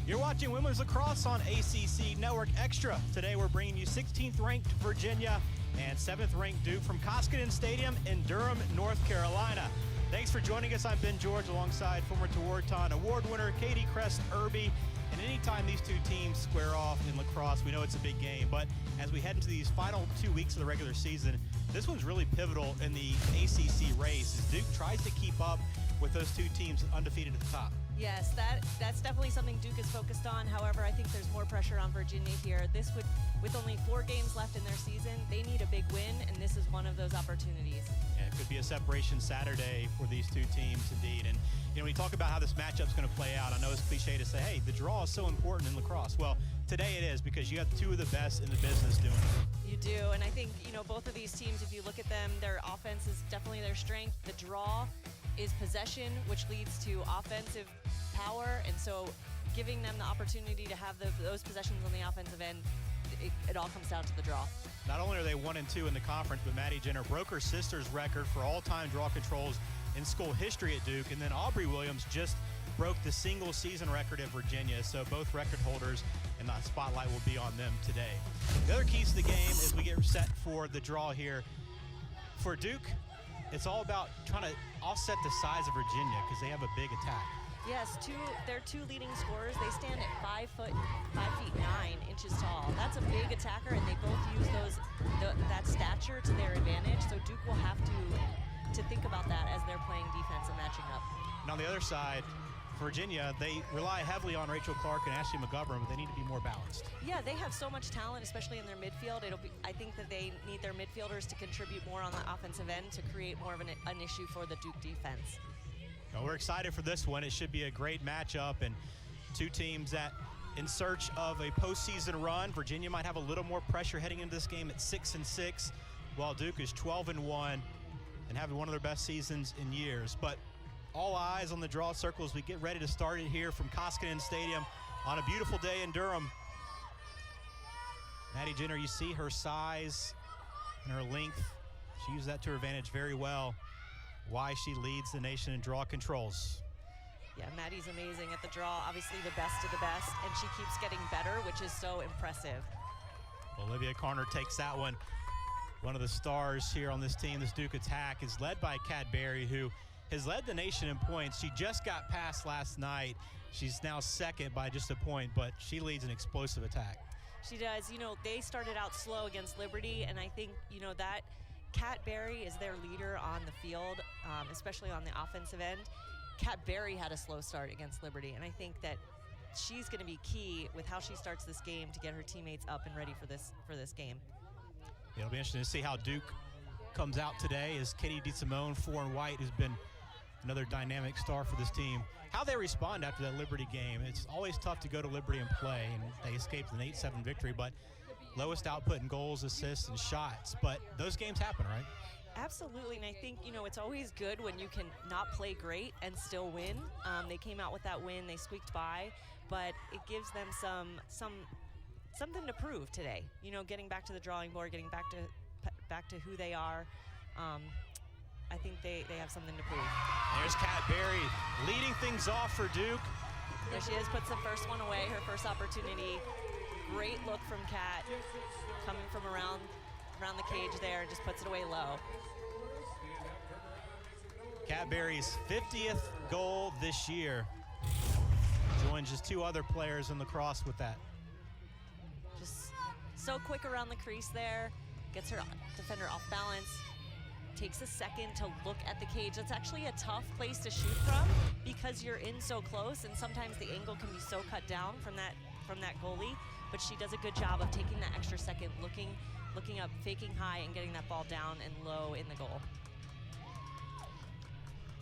You're watching Women's Lacrosse on ACC Network Extra. Today we're bringing you 16th ranked Virginia and 7th ranked Duke from Koskinen Stadium in Durham, North Carolina. Thanks for joining us. I'm Ben George alongside former Tewaaraton award winner Katie Crest-Irby. And anytime these two teams square off in lacrosse, we know it's a big game. But as we head into these final 2 weeks of the regular season, this one's really pivotal in the ACC race as Duke tries to keep up with those two teams undefeated at the top. Yes, that's definitely something Duke is focused on. However, I think there's more pressure on Virginia here. With only 4 games left in their season, they need a big win, and this is one of those opportunities. Yeah, it could be a separation Saturday for these two teams indeed. And when you talk about how this matchup's going to play out, I know it's cliche to say, hey, the draw is so important in lacrosse. Well, today it is because you have two of the best in the business doing it. You do, and I think both of these teams, if you look at them, their offense is definitely their strength. The draw is possession, which leads to offensive power, and so giving them the opportunity to have those possessions on the offensive end, it all comes down to the draw. Not only are they 1-2 in the conference, but Maddie Jenner broke her sister's record for all-time draw controls in school history at Duke, and then Aubrey Williams just broke the single season record at Virginia, so both record holders, and the spotlight will be on them today. The other keys to the game as we get set for the draw here. For Duke, it's all about trying to offset the size of Virginia because they have a big attack. Yes, their two leading scorers, they stand at 5 feet 9 inches tall. That's a big attacker, and they both use that stature to their advantage. So Duke will have to think about that as they're playing defense and matching up. And on the other side, Virginia, they rely heavily on Rachel Clark and Ashley McGovern, but they need to be more balanced. Yeah, they have so much talent, especially in their midfield. I think that they need their midfielders to contribute more on the offensive end to create more of an issue for the Duke defense. Well, we're excited for this one. It should be a great matchup, and two teams that in search of a postseason run. Virginia might have a little more pressure heading into this game at 6-6, while Duke is 12-1 and having one of their best seasons in years. But all eyes on the draw circle as we get ready to start it here from Koskinen Stadium on a beautiful day in Durham. Maddie Jenner, you see her size and her length. She used that to her advantage very well. Why she leads the nation in draw controls. Yeah, Maddie's amazing at the draw, obviously the best of the best, and she keeps getting better, which is so impressive. Olivia Carner takes that one. One of the stars here on this team, this Duke attack, is led by Kat Berry, who has led the nation in points. She just got passed last night. She's now second by just a point, but she leads an explosive attack. She does. They started out slow against Liberty, and I think, that Kat Berry is their leader on the field, especially on the offensive end. Kat Berry had a slow start against Liberty, and I think that she's going to be key with how she starts this game to get her teammates up and ready for this game. It'll be interesting to see how Duke comes out today as Katie DeSimone, 4 and white, has been another dynamic star for this team. How they respond after that Liberty game. It's always tough to go to Liberty and play, and they escaped an 8-7 victory, but lowest output in goals, assists, and shots. But those games happen, right? Absolutely, and I think, it's always good when you can not play great and still win. They came out with that win, they squeaked by, but it gives them something to prove today. Getting back to the drawing board, getting back to who they are. I think they have something to prove. There's Kat Berry leading things off for Duke. There she is, puts the first one away, her first opportunity. Great look from Kat, coming from around the cage there, and just puts it away low. Kat Berry's 50th goal this year. Joins just 2 other players in lacrosse with that. Just so quick around the crease there, gets her defender off balance, takes a second to look at the cage. That's actually a tough place to shoot from because you're in so close, and sometimes the angle can be so cut down from that goalie, but she does a good job of taking that extra second, looking up, faking high, and getting that ball down and low in the goal.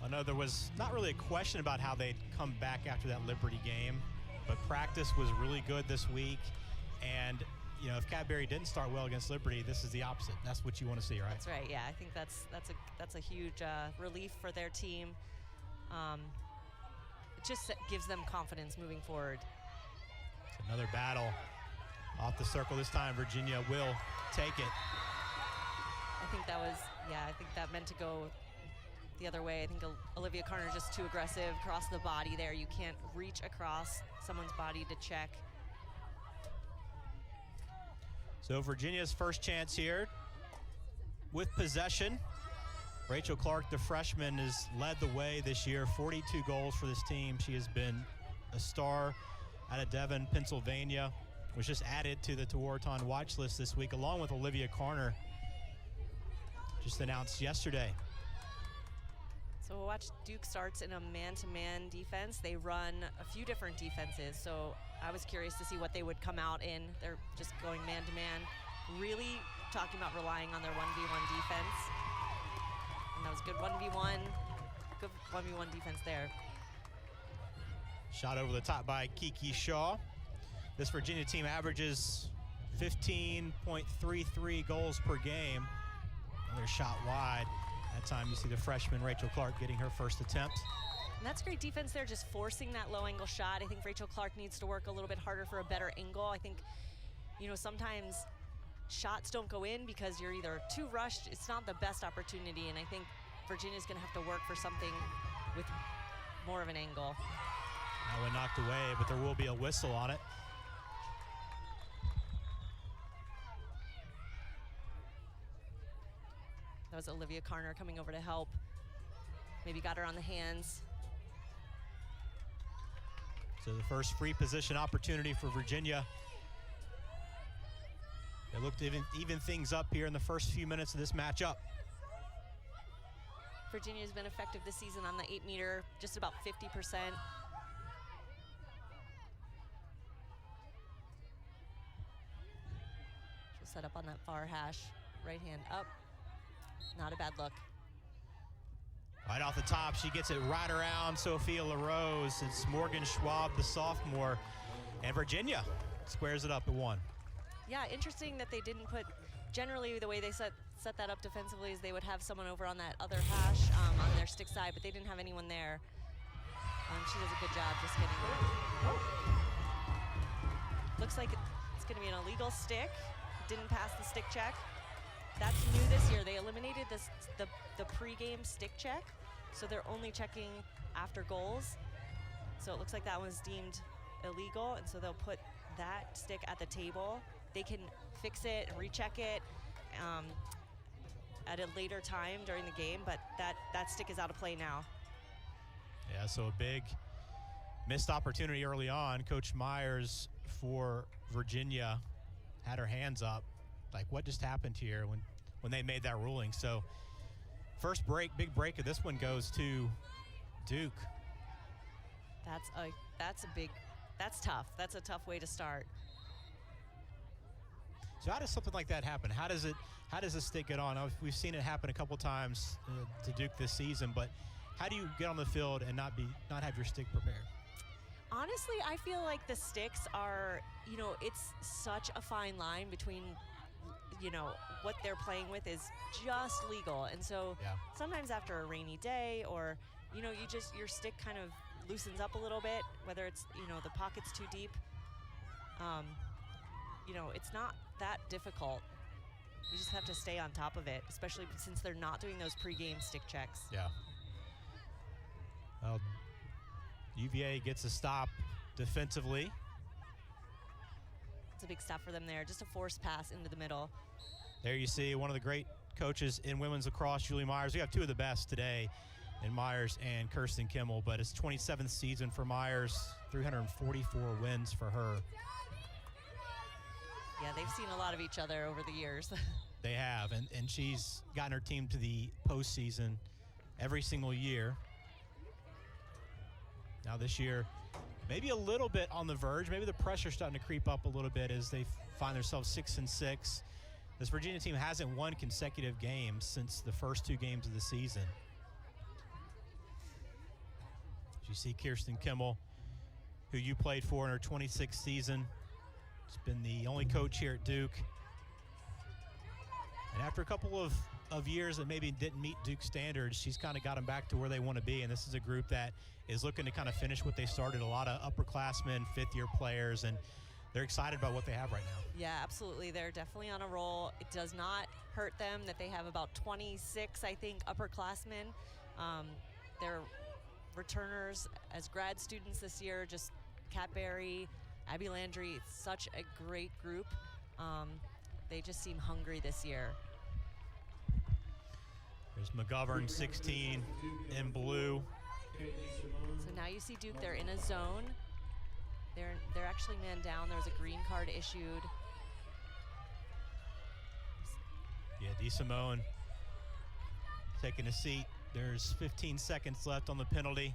I know there was not really a question about how they'd come back after that Liberty game, but practice was really good this week. And, if Kat Berry didn't start well against Liberty, this is the opposite. That's what you want to see, right? That's right, yeah. I think that's a huge relief for their team. It just gives them confidence moving forward. It's another battle off the circle. This time, Virginia will take it. I think that meant to go the other way. I think Olivia Carner is just too aggressive across the body there. You can't reach across someone's body to check. So Virginia's first chance here with possession. Rachel Clark, the freshman, has led the way this year. 42 goals for this team. She has been a star out of Devon, Pennsylvania. Was just added to the Tewaaraton watch list this week, along with Olivia Carner, just announced yesterday. So we'll watch Duke starts in a man-to-man defense. They run a few different defenses, so I was curious to see what they would come out in. They're just going man-to-man, really talking about relying on their 1v1 defense. And that was good 1v1 defense there. Shot over the top by Kiki Shaw. This Virginia team averages 15.33 goals per game. Another shot wide. That time you see the freshman Rachel Clark getting her first attempt. And that's great defense there, just forcing that low angle shot. I think Rachel Clark needs to work a little bit harder for a better angle. I think, you know, sometimes shots don't go in because you're either too rushed. It's not the best opportunity, and I think Virginia's gonna have to work for something with more of an angle. That one knocked away, but there will be a whistle on it. That was Olivia Carner coming over to help. Maybe got her on the hands. So the first free position opportunity for Virginia. They looked to even things up here in the first few minutes of this matchup. Virginia's been effective this season on the 8-meter, just about 50%. She'll set up on that far hash, right hand up. Not a bad look. Right off the top, she gets it right around Sophia LaRose. It's Morgan Schwab, the sophomore, and Virginia squares it up at 1. Yeah, interesting that they didn't put, generally the way they set that up defensively is they would have someone over on that other hash on their stick side, but they didn't have anyone there. She does a good job just getting it. Looks like it's gonna be an illegal stick. Didn't pass the stick check. That's new this year. They eliminated the pre-game stick check, so they're only checking after goals. So it looks like that was deemed illegal, and so they'll put that stick at the table. They can fix it and recheck it at a later time during the game, but that stick is out of play now. Yeah, so a big missed opportunity early on. Coach Myers for Virginia had her hands up. Like, what just happened here when they made that ruling? So first break, big break of this one goes to Duke. That's tough. That's a tough way to start. So how does something like that happen? How does the stick get on? We've seen it happen a couple times to Duke this season, but how do you get on the field and not have your stick prepared? Honestly, I feel like the sticks are, you know, it's such a fine line between, you know, what they're playing with is just legal. And so sometimes after a rainy day or, you know, your stick kind of loosens up a little bit, whether it's, you know, the pocket's too deep. You know, it's not that difficult. You just have to stay on top of it, especially since they're not doing those pre-game stick checks. Yeah. Well, UVA gets a stop defensively. It's a big stop for them there. Just a forced pass into the middle. There you see one of the great coaches in women's lacrosse, Julie Myers. We have two of the best today in Myers and Kirsten Kimmel, but it's 27th season for Myers, 344 wins for her. Yeah, they've seen a lot of each other over the years. They have, and she's gotten her team to the postseason every single year. Now this year, maybe a little bit on the verge. Maybe the pressure's starting to creep up a little bit as they find themselves 6-6. This Virginia team hasn't won consecutive games since the first 2 games of the season. As you see Kirsten Kimmel, who you played for in her 26th season. She's been the only coach here at Duke. And after a couple of years that maybe didn't meet Duke standards, she's kind of got them back to where they want to be. And this is a group that is looking to kind of finish what they started. A lot of upperclassmen, fifth-year players, and they're excited about what they have right now. Yeah, absolutely. They're definitely on a roll. It does not hurt them that they have about 26, I think, upperclassmen Their returners as grad students this year, just Kat Berry, Abby Landry, it's such a great group. They just seem hungry this year. There's McGovern, 16 in blue. So now you see Duke, they're in a zone. They're actually man down. There's a green card issued. Yeah, DeSimone taking a seat. There's 15 seconds left on the penalty.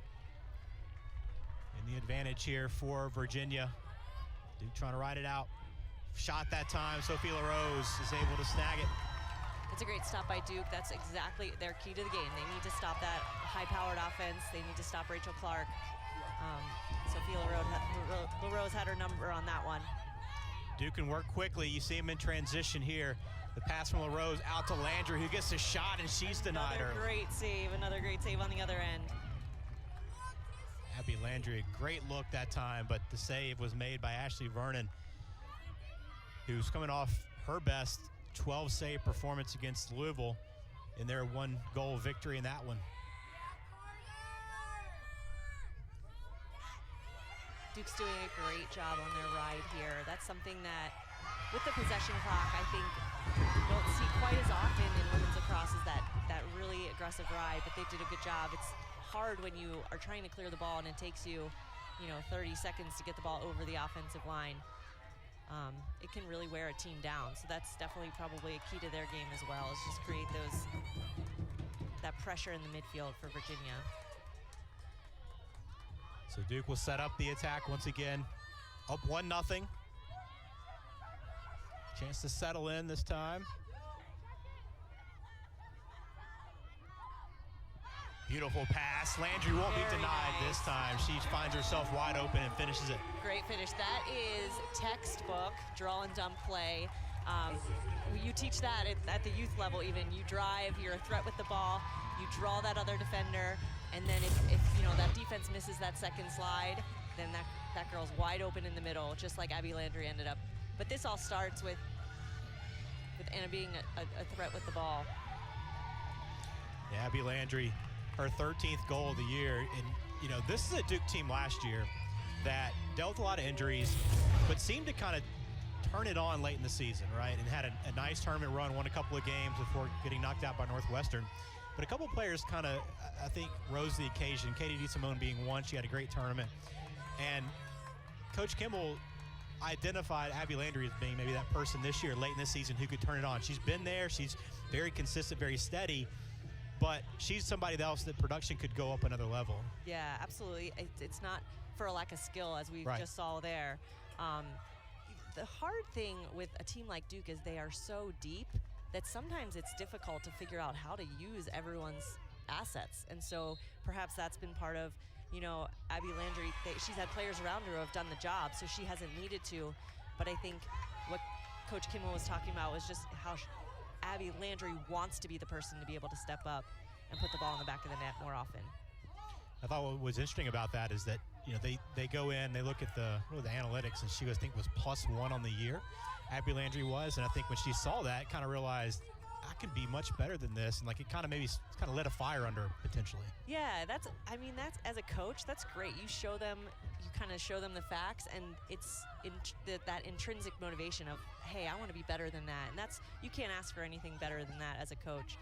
And the advantage here for Virginia. Duke trying to ride it out. Shot that time. Sophie LaRose is able to snag it. It's a great stop by Duke. That's exactly their key to the game. They need to stop that high-powered offense. They need to stop Rachel Clark. Sophie LaRose had her number on that one. Duke can work quickly. You see him in transition here. The pass from LaRose out to Landry, who gets a shot, and she's denied her. Another great save on the other end. Abby Landry, a great look that time, but the save was made by Ashley Vernon, who's coming off her best 12-save performance against Louisville in their one-goal victory in that one. Duke's doing a great job on their ride here. That's something that, with the possession clock, I think you don't see quite as often in women's lacrosse is that really aggressive ride, but they did a good job. It's hard when you are trying to clear the ball and it takes you, 30 seconds to get the ball over the offensive line. It can really wear a team down. So that's definitely probably a key to their game as well, is just create that pressure in the midfield for Virginia. So Duke will set up the attack once again. Up 1-0. Chance to settle in this time. Beautiful pass. Landry won't be denied this time. She finds herself wide open and finishes it. Great finish. That is textbook draw and dump play. You teach that at the youth level even. You drive, you're a threat with the ball, you draw that other defender, and then if that defense misses that second slide, then that girl's wide open in the middle, just like Abby Landry ended up. But this all starts with Anna being a threat with the ball. Yeah, Abby Landry, her 13th goal of the year. And, this is a Duke team last year that dealt with a lot of injuries, but seemed to kind of turn it on late in the season, right? And had a nice tournament run, won a couple of games before getting knocked out by Northwestern. But a couple players kind of, I think, rose to the occasion. Katie DeSimone being one. She had a great tournament. And Coach Kimball identified Abby Landry as being maybe that person this year, late in this season, who could turn it on. She's been there. She's very consistent, very steady. But she's somebody else that production could go up another level. Yeah, absolutely. It's not for a lack of skill, as we just saw there. The hard thing with a team like Duke is they are so deep that sometimes it's difficult to figure out how to use everyone's assets. And so perhaps that's been part of, Abby Landry. She's had players around her who have done the job, so she hasn't needed to. But I think what Coach Kimmel was talking about was just how Abby Landry wants to be the person to be able to step up and put the ball in the back of the net more often. I thought what was interesting about that is that they go in, they look at the analytics, and she was +1 on the year. Abby Landry was, and I think when she saw that, kind of realized I can be much better than this, and it kind of lit a fire under her potentially. Yeah, that's as a coach, that's great. You kind of show them the facts, and it's that intrinsic motivation of, hey, I want to be better than that, and you can't ask for anything better than that as a coach.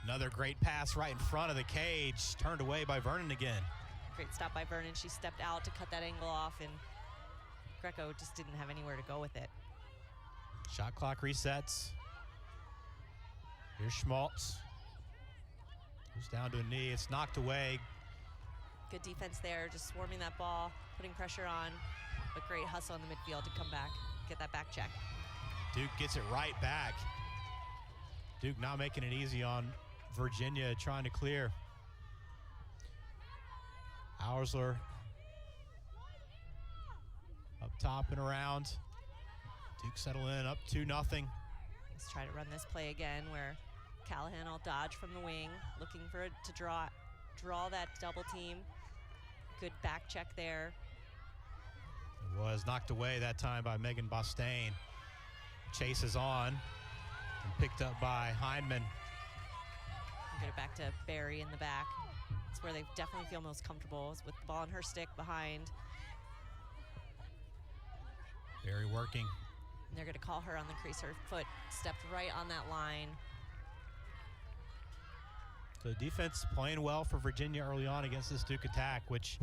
Another great pass right in front of the cage, turned away by Vernon again. Great stop by Vernon. She stepped out to cut that angle off, and Greco just didn't have anywhere to go with it. Shot clock resets. Here's Schmaltz. Goes down to a knee. It's knocked away. Good defense there, just swarming that ball, putting pressure on, but great hustle in the midfield to come back, get that back check. Duke gets it right back. Duke not making it easy on Virginia, trying to clear. Auersler up top and around. Duke settle in, up 2-0. Let's try to run this play again where Callahan will dodge from the wing, looking for it to draw that double team. Good back check there. It was knocked away that time by Megan Bostain. Chases on and picked up by Hindman. Get it back to Barry in the back. It's where they definitely feel most comfortable, is with the ball on her stick behind. Barry working. And they're going to call her on the crease. Her foot stepped right on that line. So defense playing well for Virginia early on against this Duke attack, which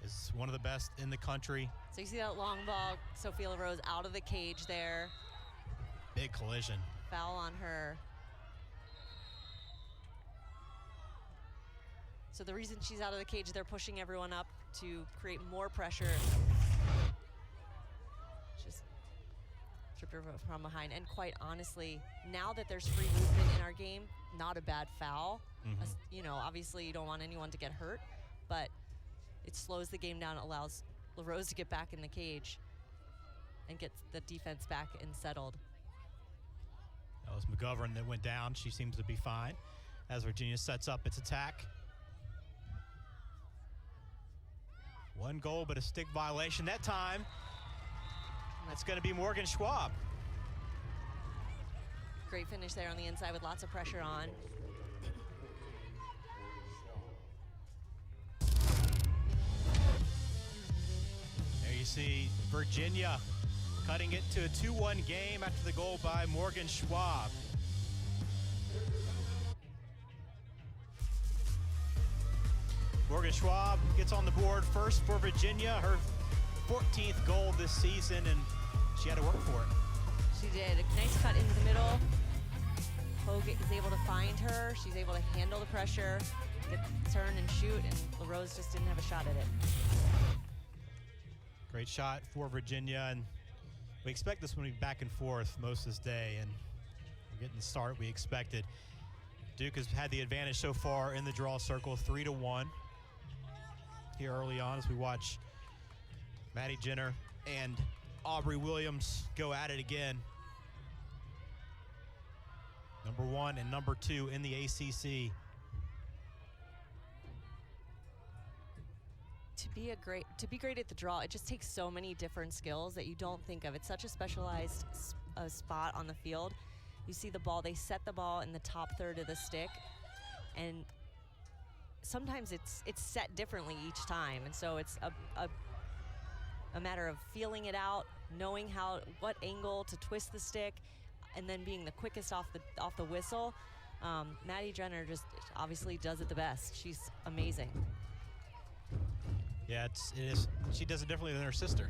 is one of the best in the country. So you see that long ball, Sophia LaRose out of the cage there. Big collision. Foul on her. So the reason she's out of the cage, they're pushing everyone up to create more pressure. Just tripped her from behind. And quite honestly, now that there's free movement in our game, not a bad foul. You know, obviously you don't want anyone to get hurt, but it slows the game down, allows LaRose to get back in the cage and get the defense back and settled. That was McGovern that went down. She seems to be fine as Virginia sets up its attack. One goal, but a stick violation that time. That's going to be Morgan Schwab. Great finish there on the inside with lots of pressure on. There you see Virginia cutting it to a 2-1 game after the goal by Morgan Schwab. Morgan Schwab gets on the board first for Virginia, her 14th goal this season, and she had to work for it. She did. A nice cut into the middle. Hogue is able to find her. She's able to handle the pressure, turn and shoot, and LaRose just didn't have a shot at it. Great shot for Virginia, and we expect this one to be back and forth most of this day, and we're getting the start we expected. Duke has had the advantage so far in the draw circle, 3-1. Here early on as we watch Maddie Jenner and Aubrey Williams go at it again. Number 1 and number 2 in the ACC. To be great at the draw, it just takes so many different skills that you don't think of. It's such a specialized spot on the field. You see the ball, they set the ball in the top third of the stick, and sometimes it's set differently each time, and so it's a matter of feeling it out, knowing what angle to twist the stick, and then being the quickest off the whistle. Maddie Jenner just obviously does it the best. She's amazing. Yeah, it is. She does it differently than her sister,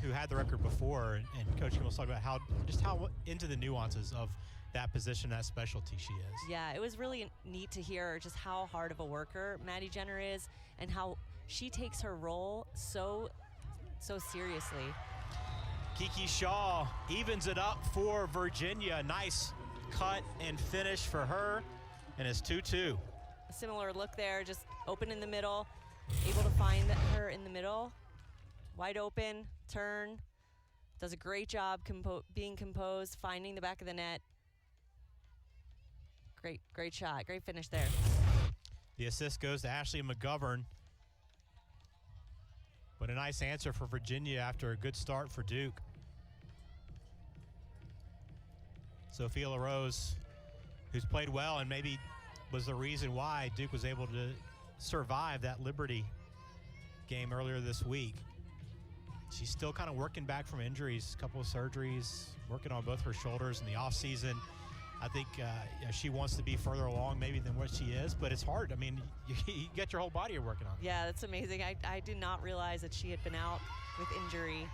who had the record before, and Coach Kim was talking about how into the nuances of that position, that specialty she is. Yeah, it was really neat to hear just how hard of a worker Maddie Jenner is, and how she takes her role so seriously. Kiki Shaw evens it up for Virginia. Nice cut and finish for her, and it's 2-2. A similar look there, just open in the middle, able to find her in the middle, wide open, turn, does a great job being composed, finding the back of the net. Great shot, great finish there. The assist goes to Ashley McGovern. But a nice answer for Virginia after a good start for Duke. Sophia LaRose, who's played well and maybe was the reason why Duke was able to survive that Liberty game earlier this week. She's still kind of working back from injuries, a couple of surgeries, working on both her shoulders in the offseason. I think she wants to be further along maybe than what she is, but it's hard. I mean, you get your whole body you're working on. Yeah, that's amazing. I did not realize that she had been out with injury.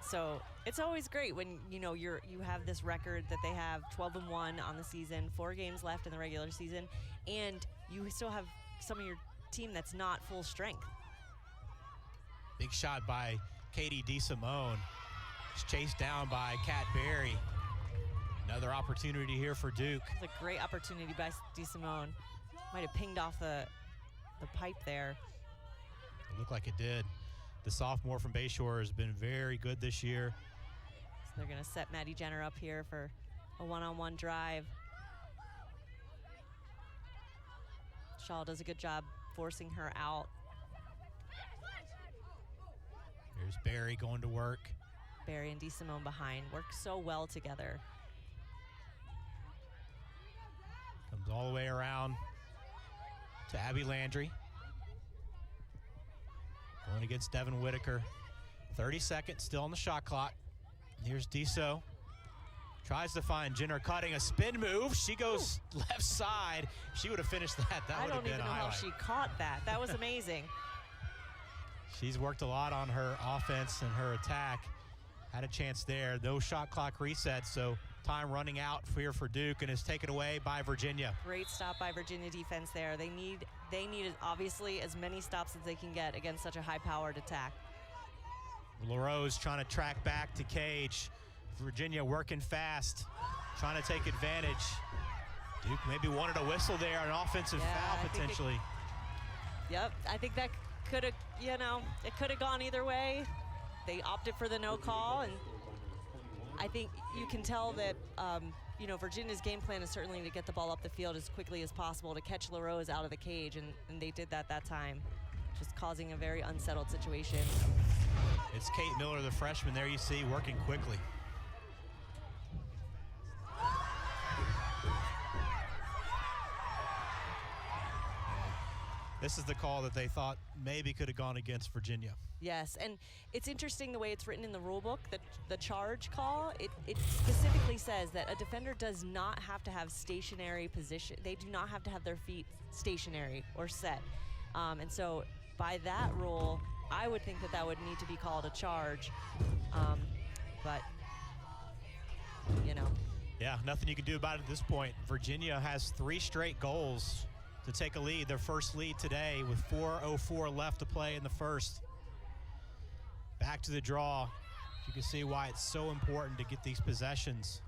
So it's always great when you have this record that they have 12-1 on the season, 4 games left in the regular season, and you still have some of your team that's not full strength. Big shot by Katie DeSimone. She's chased down by Kat Berry. Another opportunity here for Duke. It's a great opportunity by DeSimone. Might have pinged off the pipe there. It looked like it did. The sophomore from Bayshore has been very good this year. So they're going to set Maddie Jenner up here for a one-on-one drive. Shaw does a good job forcing her out. There's Barry going to work. Barry and DeSimone behind. Work so well together. Comes all the way around to Abby Landry. Going against Devin Whitaker. 30 seconds still on the shot clock. Here's Diso. Tries to find Jenner cutting a spin move. She goes left side. She would have finished that. That would have been a highlight. I don't even know how she caught that. That was amazing. She's worked a lot on her offense and her attack. Had a chance there. No shot clock reset, so time running out here for Duke, and is taken away by Virginia. Great stop by Virginia defense there. They need obviously as many stops as they can get against such a high-powered attack. LaRose trying to track back to Cage. Virginia working fast, trying to take advantage. Duke maybe wanted a whistle there, an offensive foul potentially. I think that could have, it could have gone either way. They opted for the no call, and I think you can tell that, Virginia's game plan is certainly to get the ball up the field as quickly as possible to catch LaRose out of the cage, and they did that time, just causing a very unsettled situation. It's Kate Miller, the freshman, there you see, working quickly. This is the call that they thought maybe could have gone against Virginia. Yes, and it's interesting the way it's written in the rule book, the charge call. It specifically says that a defender does not have to have stationary position. They do not have to have their feet stationary or set. And so by that rule, I would think that would need to be called a charge. But, Yeah, nothing you can do about it at this point. Virginia has 3 straight goals to take a lead, their first lead today with 4:04 left to play in the first. Back to the draw. You can see why it's so important to get these possessions.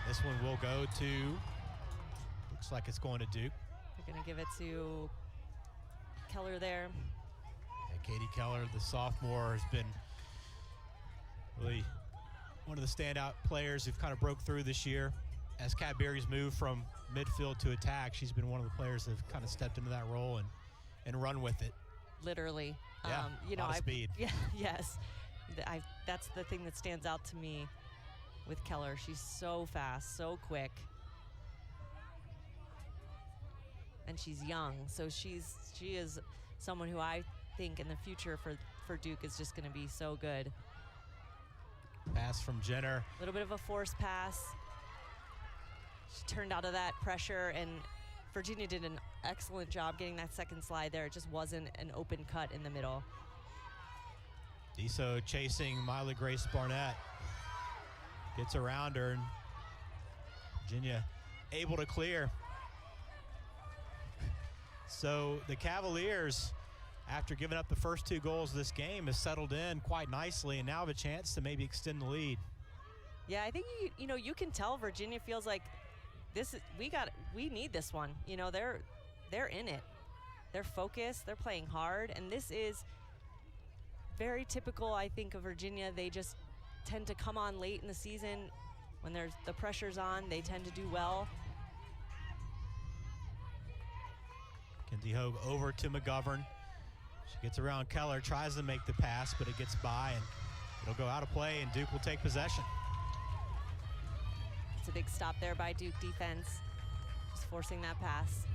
This one will go to, looks like it's going to Duke. They're going to give it to Keller there. Yeah, Katie Keller, the sophomore, has been really one of the standout players who've kind of broke through this year. As Kat Berry's moved from midfield to attack, she's been one of the players that have kind of stepped into that role and run with it. Literally. Yeah, a lot of speed. Yeah, yes. That's the thing that stands out to me with Keller. She's so fast, so quick. And she's young, so she is someone who I think in the future for Duke is just going to be so good. Pass from Jenner. A little bit of a forced pass. She turned out of that pressure, and Virginia did an excellent job getting that second slide there. It just wasn't an open cut in the middle. Diso chasing Miley Grace Barnett. Gets around her, and Virginia able to clear. So the Cavaliers, after giving up the first 2 goals of this game, has settled in quite nicely and now have a chance to maybe extend the lead. Yeah, I think you can tell Virginia feels like we need this one. They're in it. They're focused, they're playing hard, and this is very typical, I think, of Virginia. They just tend to come on late in the season. When the pressure's on, they tend to do well. Kenzie Hogue over to McGovern. She gets around Keller, tries to make the pass, but it gets by, and it'll go out of play, and Duke will take possession. It's a big stop there by Duke defense, just forcing that pass.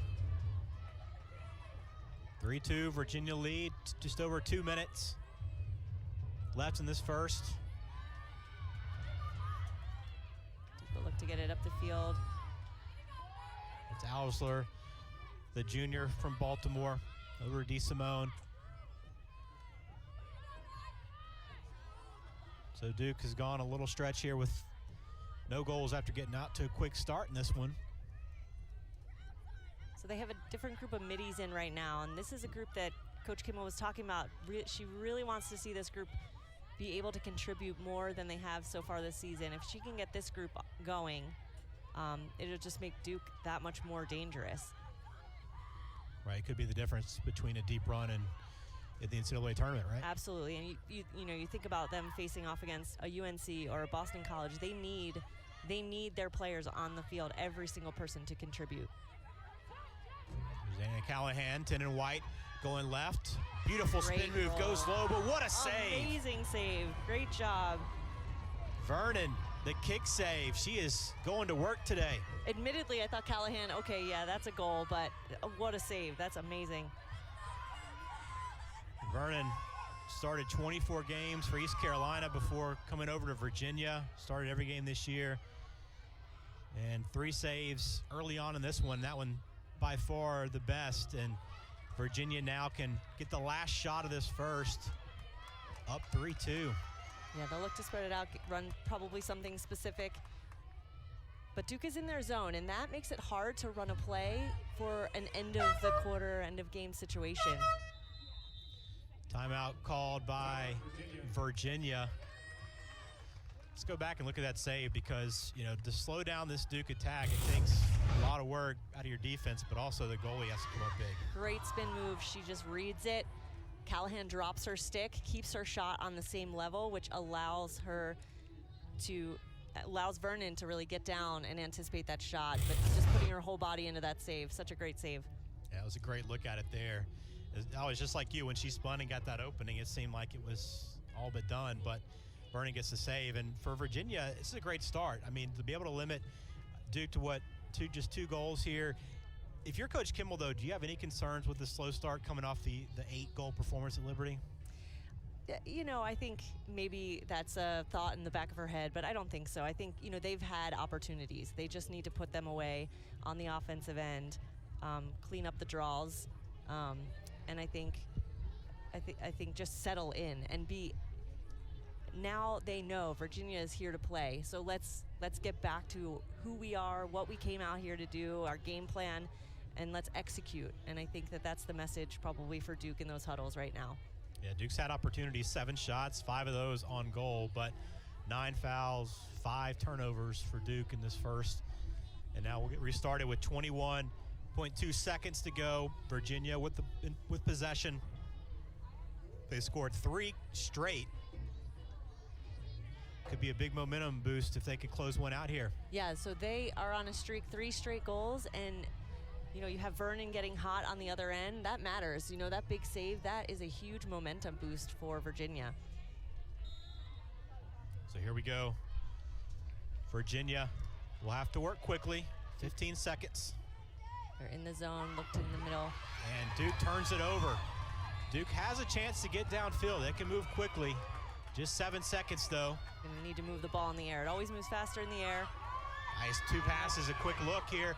3-2, Virginia lead, just over 2 minutes left in this first. Duke will look to get it up the field. It's Alsler, the junior from Baltimore, over DeSimone. So Duke has gone a little stretch here with no goals after getting out to a quick start in this one. So they have a different group of middies in right now, and this is a group that Coach Kimmel was talking about. She really wants to see this group be able to contribute more than they have so far this season. If she can get this group going, it'll just make Duke that much more dangerous. Right, it could be the difference between a deep run and in the NCAA tournament, right? Absolutely, and you think about them facing off against a UNC or a Boston College. They need their players on the field, every single person, to contribute. There's Anna Callahan, 10 and white, going left. Beautiful Great spin move, roll. goes low, but what a save. Amazing save, great job. Vernon the kick save. She is going to work today. Admittedly, I thought Callahan, okay, yeah, that's a goal, but what a save. That's amazing. Vernon started 24 games for East Carolina before coming over to Virginia. Started every game this year. And 3 saves early on in this one. That one by far the best. And Virginia now can get the last shot of this first. Up 3-2. Yeah, they'll look to spread it out, run probably something specific. But Duke is in their zone, and that makes it hard to run a play for an end of the quarter, end of game situation. Timeout called by Virginia. Let's go back and look at that save because, you know, to slow down this Duke attack, it takes a lot of work out of your defense, but also the goalie has to come up big. Great spin move. She just reads it. Callahan drops her stick, keeps her shot on the same level, which allows Vernon to really get down and anticipate that shot, but just putting her whole body into that save. Such a great save. Yeah, it was a great look at it there. I was just like you, when she spun and got that opening, it seemed like it was all but done, but Vernon gets the save. And for Virginia, this is a great start. I mean, to be able to limit Duke to just 2 goals here. If you're Coach Kimmel, though, do you have any concerns with the slow start coming off the 8-goal performance at Liberty? You know, I think maybe that's a thought in the back of her head, but I don't think so. I think, you know, they've had opportunities. They just need to put them away on the offensive end, clean up the draws, and I think just settle in and be. Now they know Virginia is here to play, so let's get back to who we are, what we came out here to do, our game plan, and let's execute. And I think that's the message probably for Duke in those huddles right now. Yeah, Duke's had opportunities, 7 shots, 5 of those on goal, but 9 fouls, 5 turnovers for Duke in this first. And now we'll get restarted with 21.2 seconds to go. Virginia with possession. They scored 3 straight. Could be a big momentum boost if they could close one out here. Yeah, so they are on a streak, 3 straight goals, and you know, you have Vernon getting hot on the other end. That matters. You know, that big save, that is a huge momentum boost for Virginia. So here we go. Virginia will have to work quickly. 15 seconds. They're in the zone, looked in the middle. And Duke turns it over. Duke has a chance to get downfield. They can move quickly. Just 7 seconds, though. Gonna need to move the ball in the air. It always moves faster in the air. Nice 2 passes, a quick look here.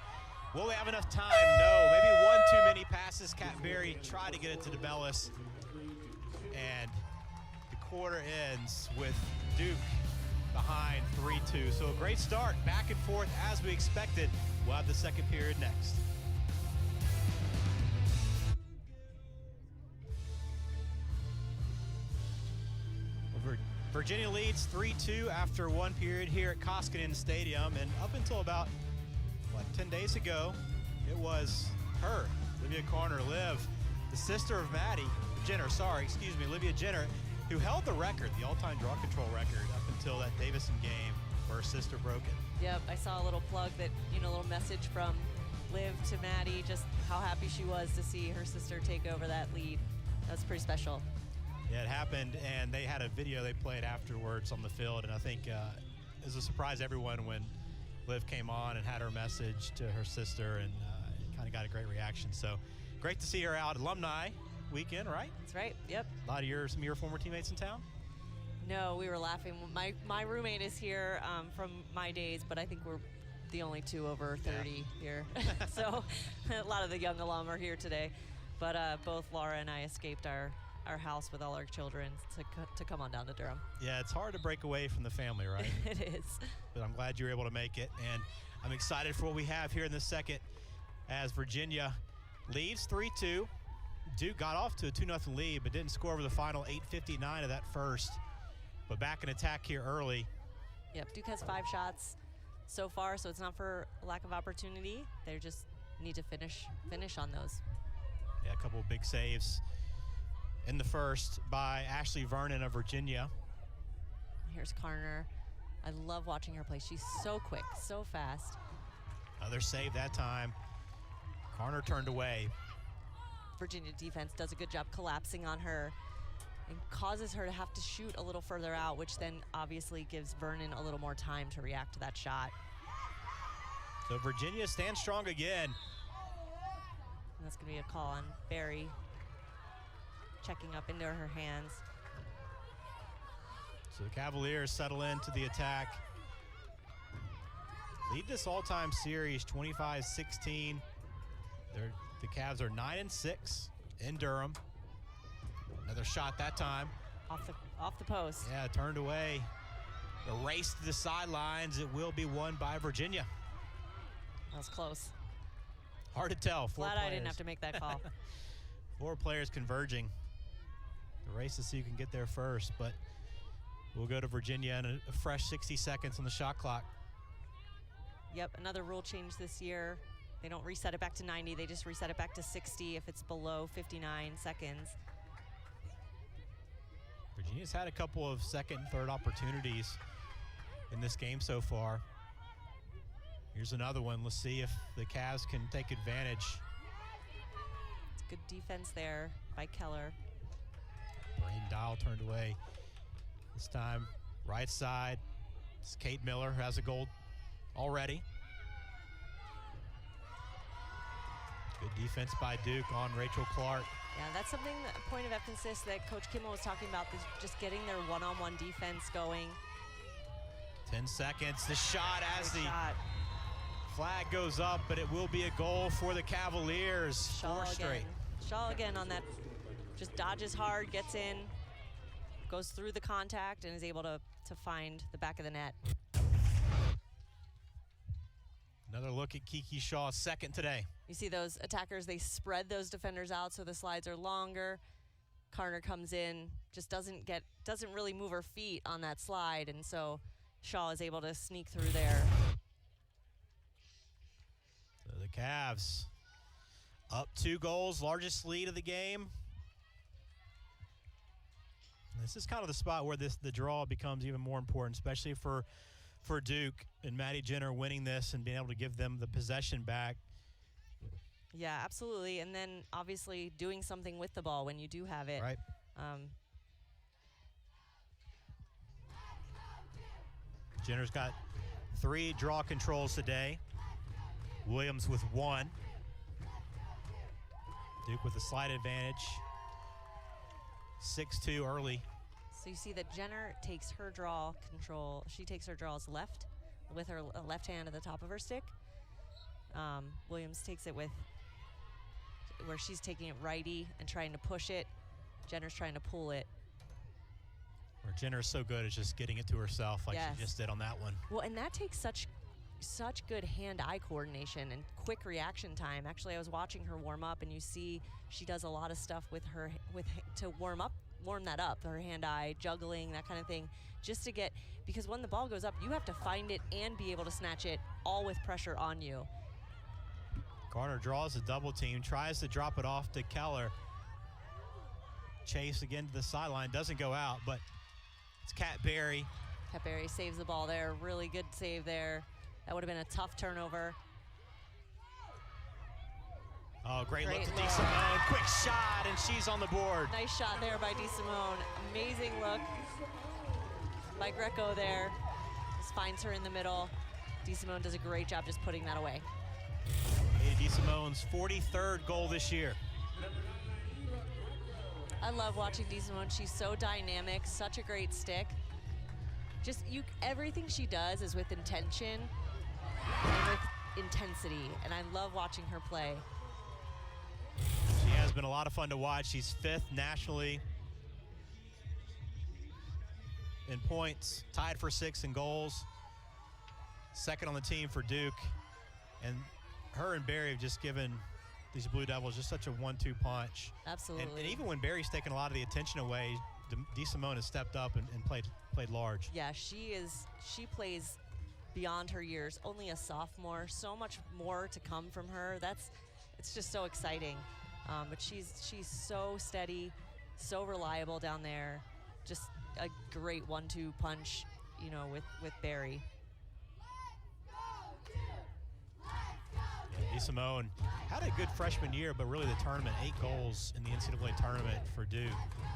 Will they have enough time? No, maybe 1 too many passes. Kat Berry tried to get it to DeBellis. And the quarter ends with Duke behind 3-2. So a great start, back and forth as we expected. We'll have the second period next. Virginia leads 3-2 after 1 period here at Koskinen Stadium. And up until about 10 days ago, it was her, Livia Corner, Liv, the sister of Maddie Jenner, Livia Jenner, who held the record, the all-time draw control record, up until that Davison game where her sister broke it. Yep, I saw a little plug that, you know, a little message from Liv to Maddie, just how happy she was to see her sister take over that lead. That's pretty special. Yeah, it happened, and they had a video they played afterwards on the field, and I think it was a surprise to everyone when Liv came on and had her message to her sister, and kind of got a great reaction. So great to see her out. Alumni weekend, right? That's right, yep. A lot of some of your former teammates in town? No, we were laughing. My roommate is here from my days, but I think we're the only 2 over 30 here. So a lot of the young alum are here today. But both Laura and I escaped our house with all our children to come on down to Durham. Yeah, it's hard to break away from the family, right? It is. But I'm glad you were able to make it, and I'm excited for what we have here in the second as Virginia leads 3-2. Duke got off to a 2-0 lead, but didn't score over the final 8:59 of that first. But back in attack here early. Yep, Duke has 5 shots so far, so it's not for lack of opportunity. They just need to finish on those. Yeah, a couple of big saves in the first by Ashley Vernon of Virginia. Here's Carner. I love watching her play. She's so quick, so fast. Another save that time. Carner turned away. Virginia defense does a good job collapsing on her. and causes her to have to shoot a little further out, which then obviously gives Vernon a little more time to react to that shot. So Virginia stands strong again. And that's going to be a call on Barry, checking up into her hands. So the Cavaliers settle into the attack. Lead this all-time series 25-16. The Cavs are 9-6 in Durham. Another shot that time. Off the post. Yeah, turned away. A race to the sidelines. It will be won by Virginia. That was close. Hard to tell. Glad I didn't have to make that call. 4 players converging. The race to see who can get there first, but we'll go to Virginia and a fresh 60 seconds on the shot clock. Yep, another rule change this year. They don't reset it back to 90, they just reset it back to 60 if it's below 59 seconds. Virginia's had a couple of second and third opportunities in this game so far. Here's another one. Let's see if the Cavs can take advantage. It's good defense there by Keller. Braden Dial turned away. This time, right side. It's Kate Miller, who has a goal already. Good defense by Duke on Rachel Clark. Yeah, that's something, a point of emphasis that Coach Kimmel was talking about, is just getting their one-on-one defense going. 10 seconds, the shot as Great the shot. flag goes up, but it will be a goal for the Cavaliers. Shaw 4 straight. again. Shaw again on that, just dodges hard, gets in, goes through the contact, and is able to find the back of the net. Another look at Kiki Shaw, second today. You see those attackers, they spread those defenders out so the slides are longer. Carter comes in, just doesn't really move her feet on that slide, and so Shaw is able to sneak through there. So the Cavs up 2 goals, largest lead of the game. This is kind of the spot where the draw becomes even more important, especially for Duke and Maddie Jenner winning this and being able to give them the possession back. Yeah, absolutely. And then obviously doing something with the ball when you do have it. Right. Jenner's got 3 draw controls today. Williams with 1. Duke with a slight advantage. 6-2 early. So you see that Jenner takes her draw control. She takes her draws left with her left hand at the top of her stick. Williams takes it with where she's taking it righty and trying to push it. Jenner's trying to pull it. Where Jenner's so good at just getting it to herself like Yes. she just did on that one. Well, and that takes such good hand-eye coordination and quick reaction time. Actually, I was watching her warm up, and you see she does a lot of stuff with her to warm that up, her hand-eye, juggling, that kind of thing, just to get, because when the ball goes up, you have to find it and be able to snatch it, all with pressure on you. Carter draws a double team, tries to drop it off to Keller. Chase again to the sideline, doesn't go out, but it's Kat Berry. Kat Berry saves the ball there, really good save there. That would have been a tough turnover. Oh, great look to look. DeSimone. Quick shot, and she's on the board. Nice shot there by DeSimone. Amazing look by Greco there. Just finds her in the middle. DeSimone does a great job just putting that away. Katie DeSimone's 43rd goal this year. I love watching DeSimone. She's so dynamic, such a great stick. Just everything she does is with intention and with intensity, and I love watching her play. She has been a lot of fun to watch. She's 5th nationally in points, tied for 6th in goals, 2nd on the team for Duke. And her and Barry have just given these Blue Devils just such a 1-2 punch. Absolutely. And even when Barry's taken a lot of the attention away, DeSimone has stepped up and played large. Yeah, she plays beyond her years. Only a sophomore, so much more to come from her. It's just so exciting. But she's so steady, so reliable down there. Just a great 1-2 punch, with Barry. Yeah, DeSimone had a good freshman year, but really the tournament, 8 goals in the NCAA tournament for Duke.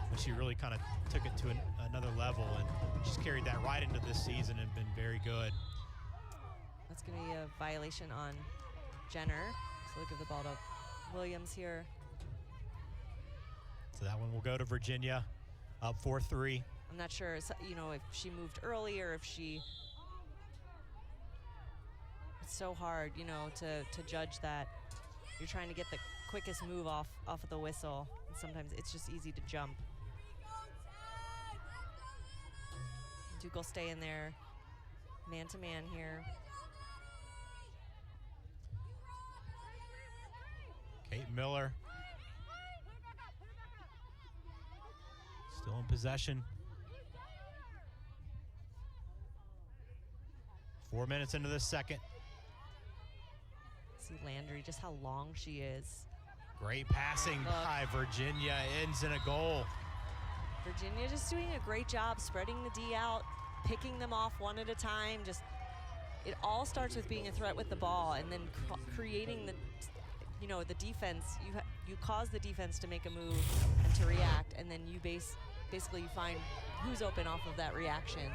But she really kind of took it to another level, and she's carried that right into this season and been very good. That's going to be a violation on Jenner. So they'll give the ball to Williams here. So that one will go to Virginia, up 4-3. I'm not sure, you know, if she moved early or if she... It's so hard, you know, to judge that. You're trying to get the quickest move off of the whistle. And sometimes it's just easy to jump. Duke will stay in there, man-to-man here. Kate Miller still in possession. 4 minutes into the second. See Landry, just how long she is. Great passing by Virginia, ends in a goal. Virginia just doing a great job spreading the D out, picking them off one at a time. Just, it all starts with being a threat with the ball and then creating the, you know, the defense. You cause the defense to make a move and to react, and then you basically you find who's open off of that reaction.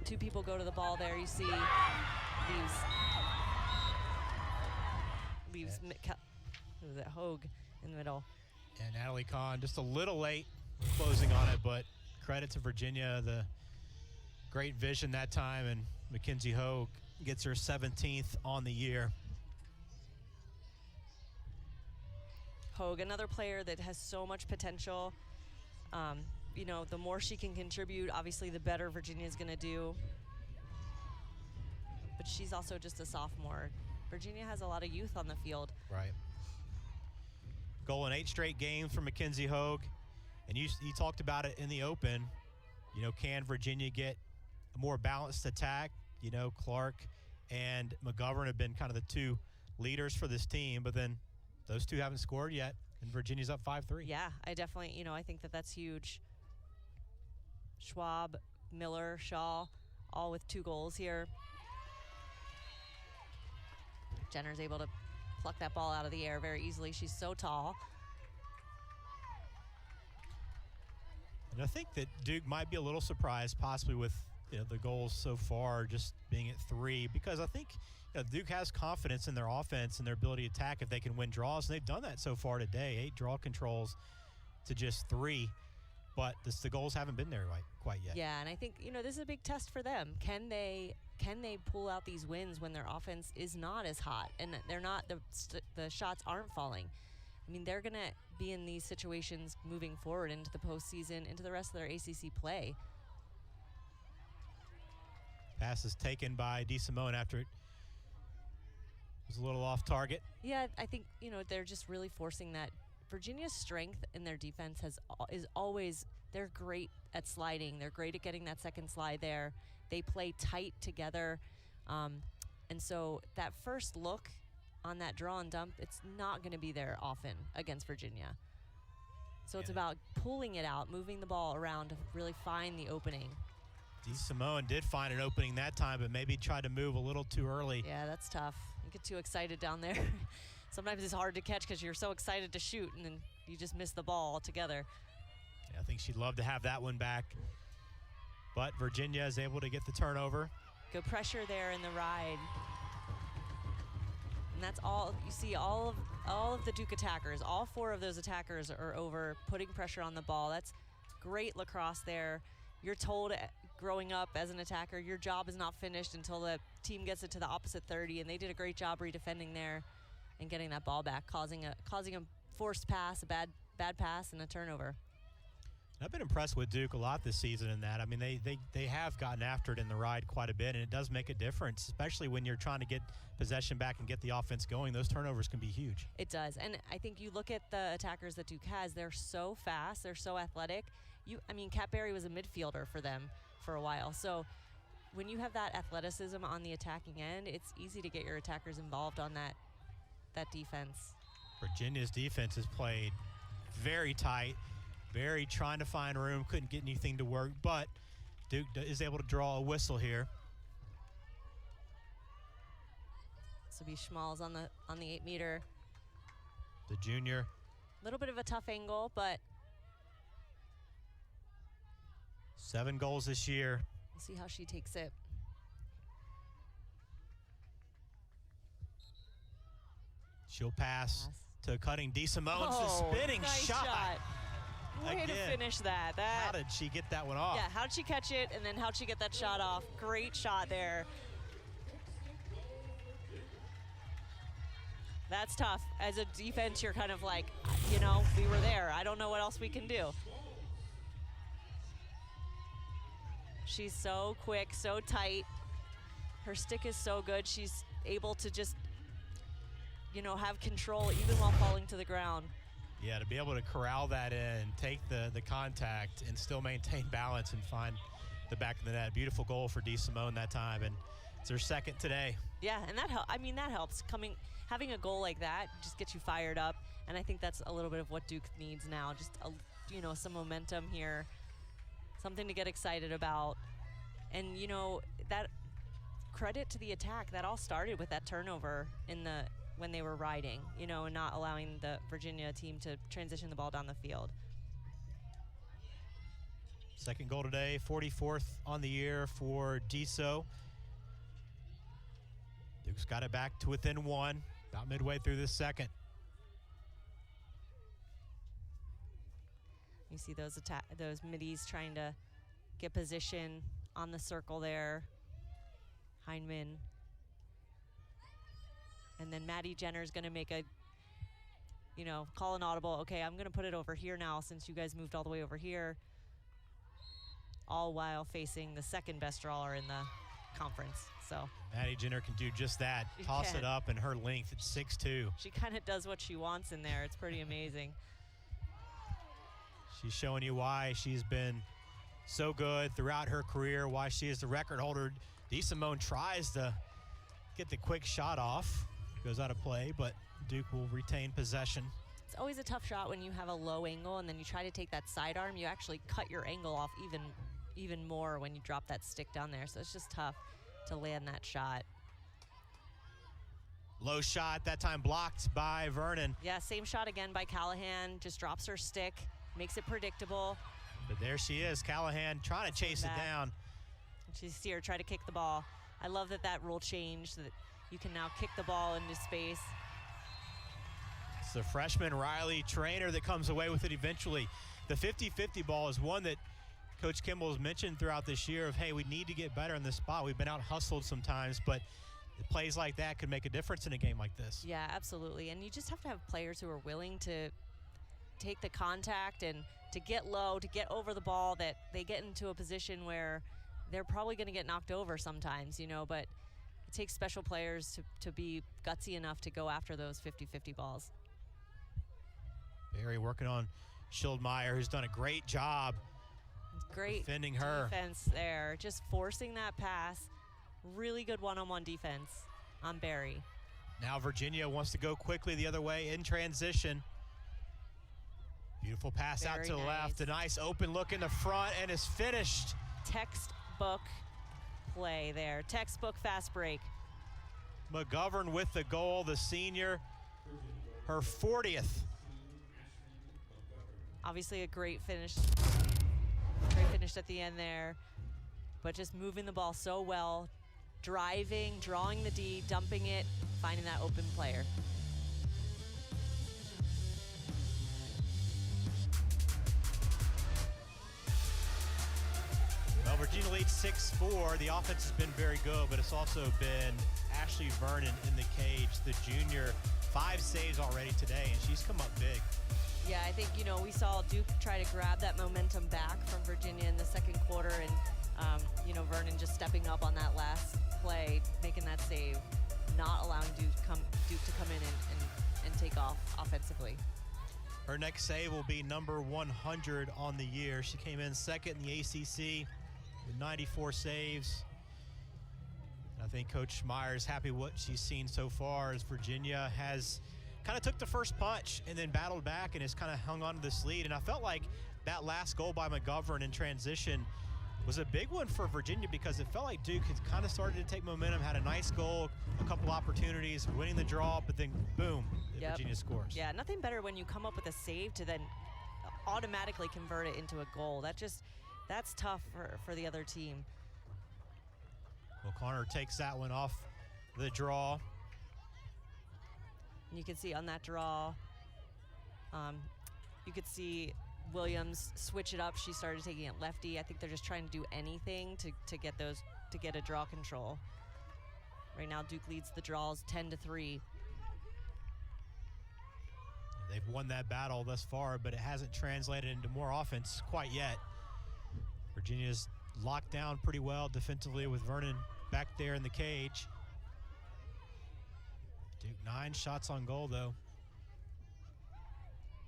2 people go to the ball there. You see leaves who was it, Hogue in the middle. And Natalie Kahn just a little late closing on it, but credit to Virginia, the great vision that time, and Mackenzie Hogue gets her 17th on the year. Hogue, another player that has so much potential. You know, the more she can contribute, obviously the better Virginia's gonna do. But she's also just a sophomore. Virginia has a lot of youth on the field. Right. Goal in 8 straight games for Mackenzie Hogue. And you talked about it in the open. You know, can Virginia get a more balanced attack? You know, Clark and McGovern have been kind of the 2 leaders for this team, but then those 2 haven't scored yet, and Virginia's up 5-3. Yeah, I definitely, you know, I think that that's huge. Schwab, Miller, Shaw, all with 2 goals here. Jenner's able to pluck that ball out of the air very easily. She's so tall. And I think that Duke might be a little surprised possibly with, you know, the goals so far just being at 3, because I think, you know, Duke has confidence in their offense and their ability to attack if they can win draws, and they've done that so far today. 8 draw controls to just 3, but the goals haven't been there quite yet. Yeah, and I think, you know, this is a big test for them. Can they pull out these wins when their offense is not as hot and they're not, the shots aren't falling? I mean, they're going to be in these situations moving forward into the postseason, into the rest of their ACC play. Pass is taken by DeSimone after it was a little off target. Yeah, I think, you know, they're just really forcing that. Virginia's strength in their defense is always, they're great at sliding. They're great at getting that second slide there. They play tight together. And so that first look on that draw and dump, it's not going to be there often against Virginia. So it's about pulling it out, moving the ball around to really find the opening. DeSimone did find an opening that time, but maybe tried to move a little too early. Yeah, that's tough. You get too excited down there. Sometimes it's hard to catch because you're so excited to shoot, and then you just miss the ball altogether. Yeah, I think she'd love to have that one back. But Virginia is able to get the turnover. Good pressure there in the ride. And that's all, you see all of the Duke attackers, all 4 of those attackers are over, putting pressure on the ball. That's great lacrosse there. You're told growing up as an attacker, your job is not finished until the team gets it to the opposite 30, and they did a great job redefending there and getting that ball back, causing a forced pass, a bad pass, and a turnover. I've been impressed with Duke a lot this season in that. I mean, they have gotten after it in the ride quite a bit, and it does make a difference, especially when you're trying to get possession back and get the offense going. Those turnovers can be huge. It does, and I think you look at the attackers that Duke has, they're so fast, they're so athletic. I mean, Kat Berry was a midfielder for them for a while, so when you have that athleticism on the attacking end, it's easy to get your attackers involved on that defense. Virginia's defense has played very tight, very trying to find room, couldn't get anything to work, but Duke is able to draw a whistle here. So So be Schmalz on the 8-meter. The junior. A little bit of a tough angle, but 7 goals this year. we'll see how she takes it. She'll pass to cutting DeSimone's the spinning nice shot. Way to finish that. How did she get that one off? Yeah, how'd she catch it, and then how'd she get that shot off? Great shot there. That's tough. As a defense, you're kind of like, you know, we were there. I don't know what else we can do. She's so quick, so tight. Her stick is so good. She's able to just, you know, have control even while falling to the ground. Yeah, to be able to corral that in, take the contact, and still maintain balance and find the back of the net. Beautiful goal for DeSimone that time, and it's her second today. Yeah, and that helps. Having a goal like that just gets you fired up, and I think that's a little bit of what Duke needs now. Just you know, some momentum here, something to get excited about, and you know, that credit to the attack. That all started with that turnover when they were riding, you know, and not allowing the Virginia team to transition the ball down the field. Second goal today, 44th on the year for Deso. Duke's got it back to within 1, about midway through this second. You see those middies trying to get position on the circle there. Heineman. And then Maddie Jenner is going to make a, you know, call an audible. Okay, I'm going to put it over here now since you guys moved all the way over here. All while facing the second best drawer in the conference. So Maddie Jenner can do just that. Toss it up, and her length at 6'2". She kind of does what she wants in there. It's pretty amazing. She's showing you why she's been so good throughout her career, why she is the record holder. DeSimone tries to get the quick shot off. Goes out of play, but Duke will retain possession. It's always a tough shot when you have a low angle and then you try to take that sidearm. You actually cut your angle off even more when you drop that stick down there. So it's just tough to land that shot. Low shot, that time blocked by Vernon. Yeah, same shot again by Callahan. Just drops her stick, makes it predictable. But there she is, Callahan trying to chase it down. You see her try to kick the ball. I love that rule changed, that you can now kick the ball into space. It's the freshman Riley Trainer that comes away with it eventually. The 50-50 ball is one that Coach Kimball has mentioned throughout this year of, hey, we need to get better in this spot. We've been out hustled sometimes, but plays like that could make a difference in a game like this. Yeah, absolutely. And you just have to have players who are willing to take the contact and to get low, to get over the ball, that they get into a position where they're probably going to get knocked over sometimes, you know, but it takes special players to be gutsy enough to go after those 50-50 balls. Barry working on Schildmeyer, who's done a great job defending her. Defense there, just forcing that pass. Really good one-on-one defense on Barry. Now Virginia wants to go quickly the other way in transition. Beautiful pass out to the left. A nice open look in the front, and is finished. Textbook play there. Textbook fast break. McGovern with the goal, the senior, her 40th. Obviously a great finish. Great finish at the end there. But just moving the ball so well. Driving, drawing the D, dumping it, finding that open player. Well, Virginia leads 6-4. The offense has been very good, but it's also been Ashley Vernon in the cage, the junior. 5 saves already today, and she's come up big. Yeah, I think, you know, we saw Duke try to grab that momentum back from Virginia in the second quarter, and, you know, Vernon just stepping up on that last play, making that save, not allowing Duke to come in and take off offensively. Her next save will be number 100 on the year. She came in second in the ACC with 94 saves. I think Coach Myers happy what she's seen so far, as Virginia has kind of took the first punch and then battled back and has kind of hung on to this lead. And I felt like that last goal by McGovern in transition was a big one for Virginia because it felt like Duke had kind of started to take momentum, had a nice goal, a couple opportunities, winning the draw, but then boom, Virginia scores. Yeah, nothing better when you come up with a save to then automatically convert it into a goal. That's tough for the other team. Well, Connor takes that one off the draw. And you can see on that draw, you could see Williams switch it up. She started taking it lefty. I think they're just trying to do anything to get a draw control. Right now, Duke leads the draws 10-3. They've won that battle thus far, but it hasn't translated into more offense quite yet. Virginia's locked down pretty well defensively with Vernon back there in the cage. Duke 9 shots on goal, though.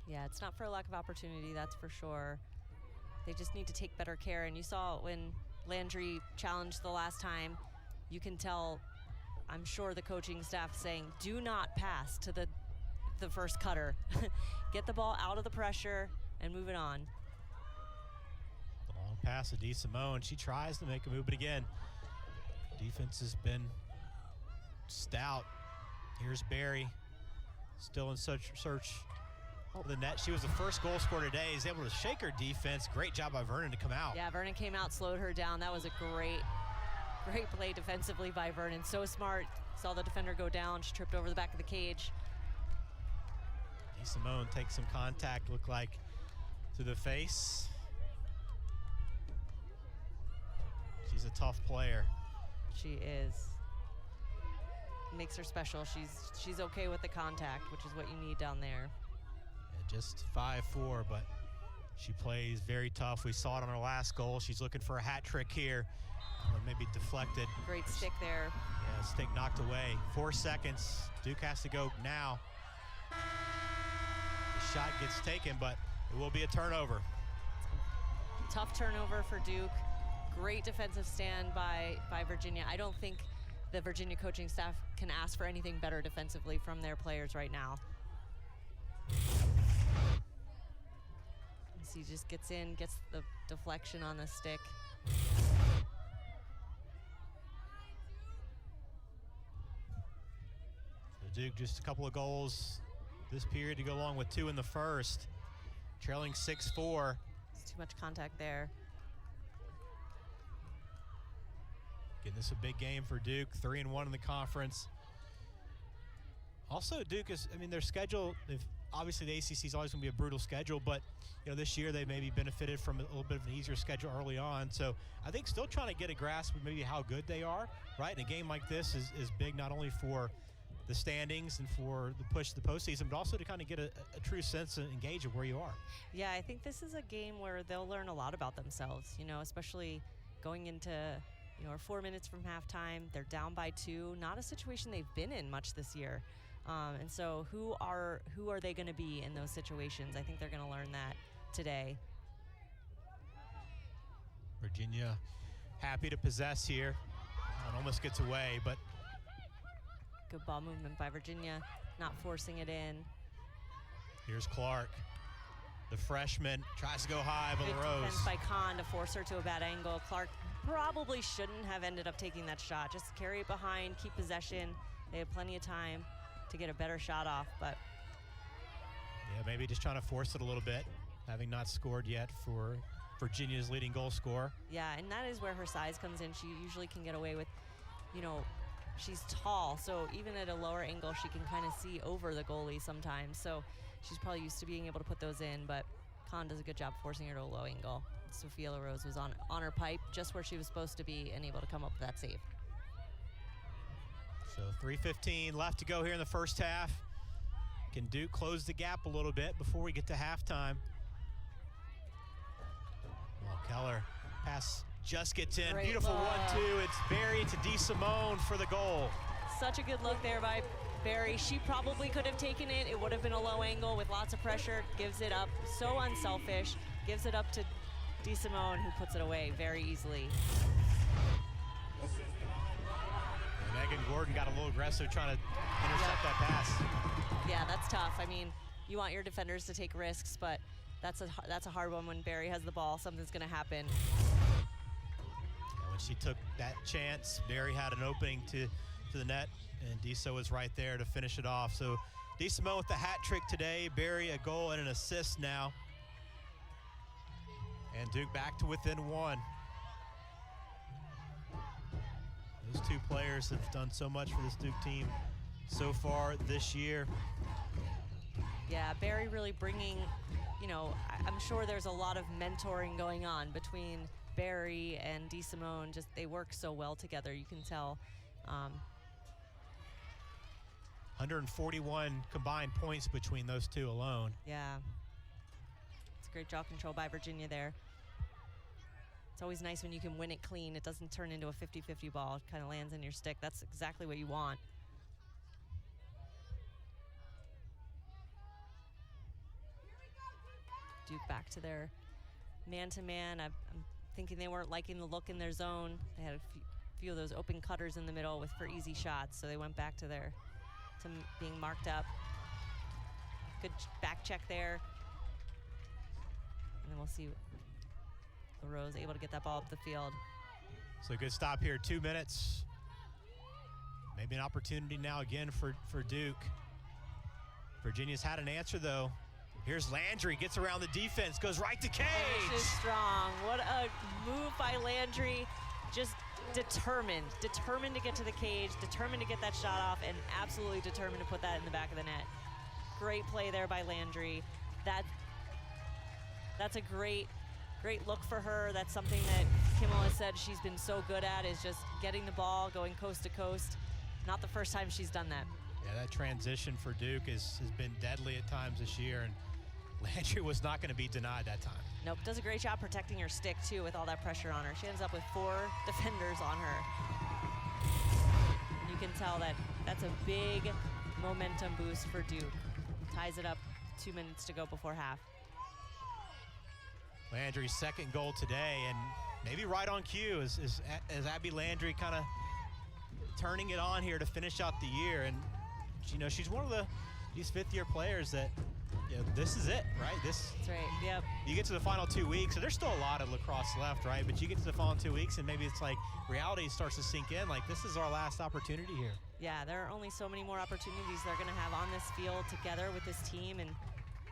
Yeah, it's not for a lack of opportunity, that's for sure. They just need to take better care. And you saw when Landry challenged the last time, you can tell, I'm sure the coaching staff saying, do not pass to the first cutter. Get the ball out of the pressure and move it on. The long pass to DeSimone. She tries to make a move, but again, defense has been stout. Here's Barry, still in search of the net. She was the first goal scorer today. He's able to shake her defense. Great job by Vernon to come out. Yeah, Vernon came out, slowed her down. That was a great play defensively by Vernon. So smart. Saw the defender go down. She tripped over the back of the cage. DeSimone takes some contact, looked like to the face. She's a tough player. She is. Makes her special. She's okay with the contact, which is what you need down there. Yeah, just 5'4", but she plays very tough. We saw it on her last goal. She's looking for a hat trick here. Maybe deflected. Great stick there. Yeah, stick knocked away. 4 seconds. Duke has to go now. The shot gets taken, but it will be a turnover. Tough turnover for Duke. Great defensive stand by Virginia. I don't think the Virginia coaching staff can ask for anything better defensively from their players right now. He just gets in, gets the deflection on the stick. So Duke just a couple of goals this period to go along with 2 in the first. Trailing 6-4. It's too much contact there. Again, this is a big game for Duke, 3-1 in the conference. Also, Duke is, their schedule, obviously the ACC is always going to be a brutal schedule, but this year they maybe benefited from a little bit of an easier schedule early on. So I think still trying to get a grasp of maybe how good they are, right? And a game like this is big not only for the standings and for the push to the postseason, but also to kind of get a true sense and engage of where you are. Yeah, I think this is a game where they'll learn a lot about themselves, especially going into, or 4 minutes from halftime. They're down by 2, not a situation they've been in much this year. And so who are they going to be in those situations? I think they're going to learn that today. Virginia happy to possess here. It almost gets away, but good ball movement by Virginia, not forcing it in. Here's Clark, the freshman, tries to go high, but Good Rose. defense by Kahn to force her to a bad angle. Clark probably shouldn't have ended up taking that shot. Just carry it behind, keep possession. They had plenty of time to get a better shot off, but yeah, maybe just trying to force it a little bit, having not scored yet for Virginia's leading goal scorer. Yeah, and that is where her size comes in. She usually can get away with, she's tall, so even at a lower angle, she can kind of see over the goalie sometimes. So she's probably used to being able to put those in, but Kahn does a good job forcing her to a low angle. Sophia LaRose was on her pipe, just where she was supposed to be, and able to come up with that save. So 3:15 left to go here in the first half. Can Duke close the gap a little bit before we get to halftime? Well, Keller pass just gets in. Great Beautiful look. 1-2. It's Barry to DeSimone for the goal. Such a good look there by Barry. She probably could have taken it. It would have been a low angle with lots of pressure. Gives it up. So unselfish. Gives it up to DeSimone, who puts it away very easily. Megan Gordon got a little aggressive trying to intercept that pass. Yeah, that's tough. You want your defenders to take risks, but that's a hard one when Barry has the ball. Something's going to happen. when she took that chance, Barry had an opening to the net, and Disa was right there to finish it off. So DeSimone with the hat trick today, Barry a goal and an assist now. And Duke back to within one. Those two players have done so much for this Duke team so far this year. Yeah, Barry really bringing, you know, I'm sure there's a lot of mentoring going on between Barry and DeSimone. Just they work so well together, you can tell. 141 combined points between those two alone. Yeah. It's a great jaw control by Virginia there. It's always nice when you can win it clean. It doesn't turn into a 50-50 ball. It kind of lands in your stick. That's exactly what you want. Duke back to their man-to-man. I'm thinking they weren't liking the look in their zone. They had a few of those open cutters in the middle for easy shots, so they went back to being marked up. Good back check there. And then we'll see LaRose able to get that ball up the field. So good stop here, 2 minutes. Maybe an opportunity now again for Duke. Virginia's had an answer though. Here's Landry, gets around the defense, goes right to cage. This is strong. What a move by Landry. Just determined to get to the cage, determined to get that shot off, and absolutely determined to put that in the back of the net. Great play there by Landry. That's a great look for her. That's something that Kimmel has said she's been so good at, is just getting the ball, going coast to coast. Not the first time she's done that. Yeah, that transition for Duke has been deadly at times this year, and Landry was not going to be denied that time. Nope, does a great job protecting her stick too with all that pressure on her. She ends up with 4 defenders on her. And you can tell that that's a big momentum boost for Duke. Ties it up, 2 minutes to go before half. Landry's second goal today, and maybe right on cue as Abby Landry kind of turning it on here to finish out the year. And you know, she's one of these fifth-year players that, you know, this is it, right? That's right, yep. You get to the final 2 weeks, and there's still a lot of lacrosse left, right? But you get to the final 2 weeks, and maybe it's like reality starts to sink in, like this is our last opportunity here. Yeah, there are only so many more opportunities they're going to have on this field together with this team. And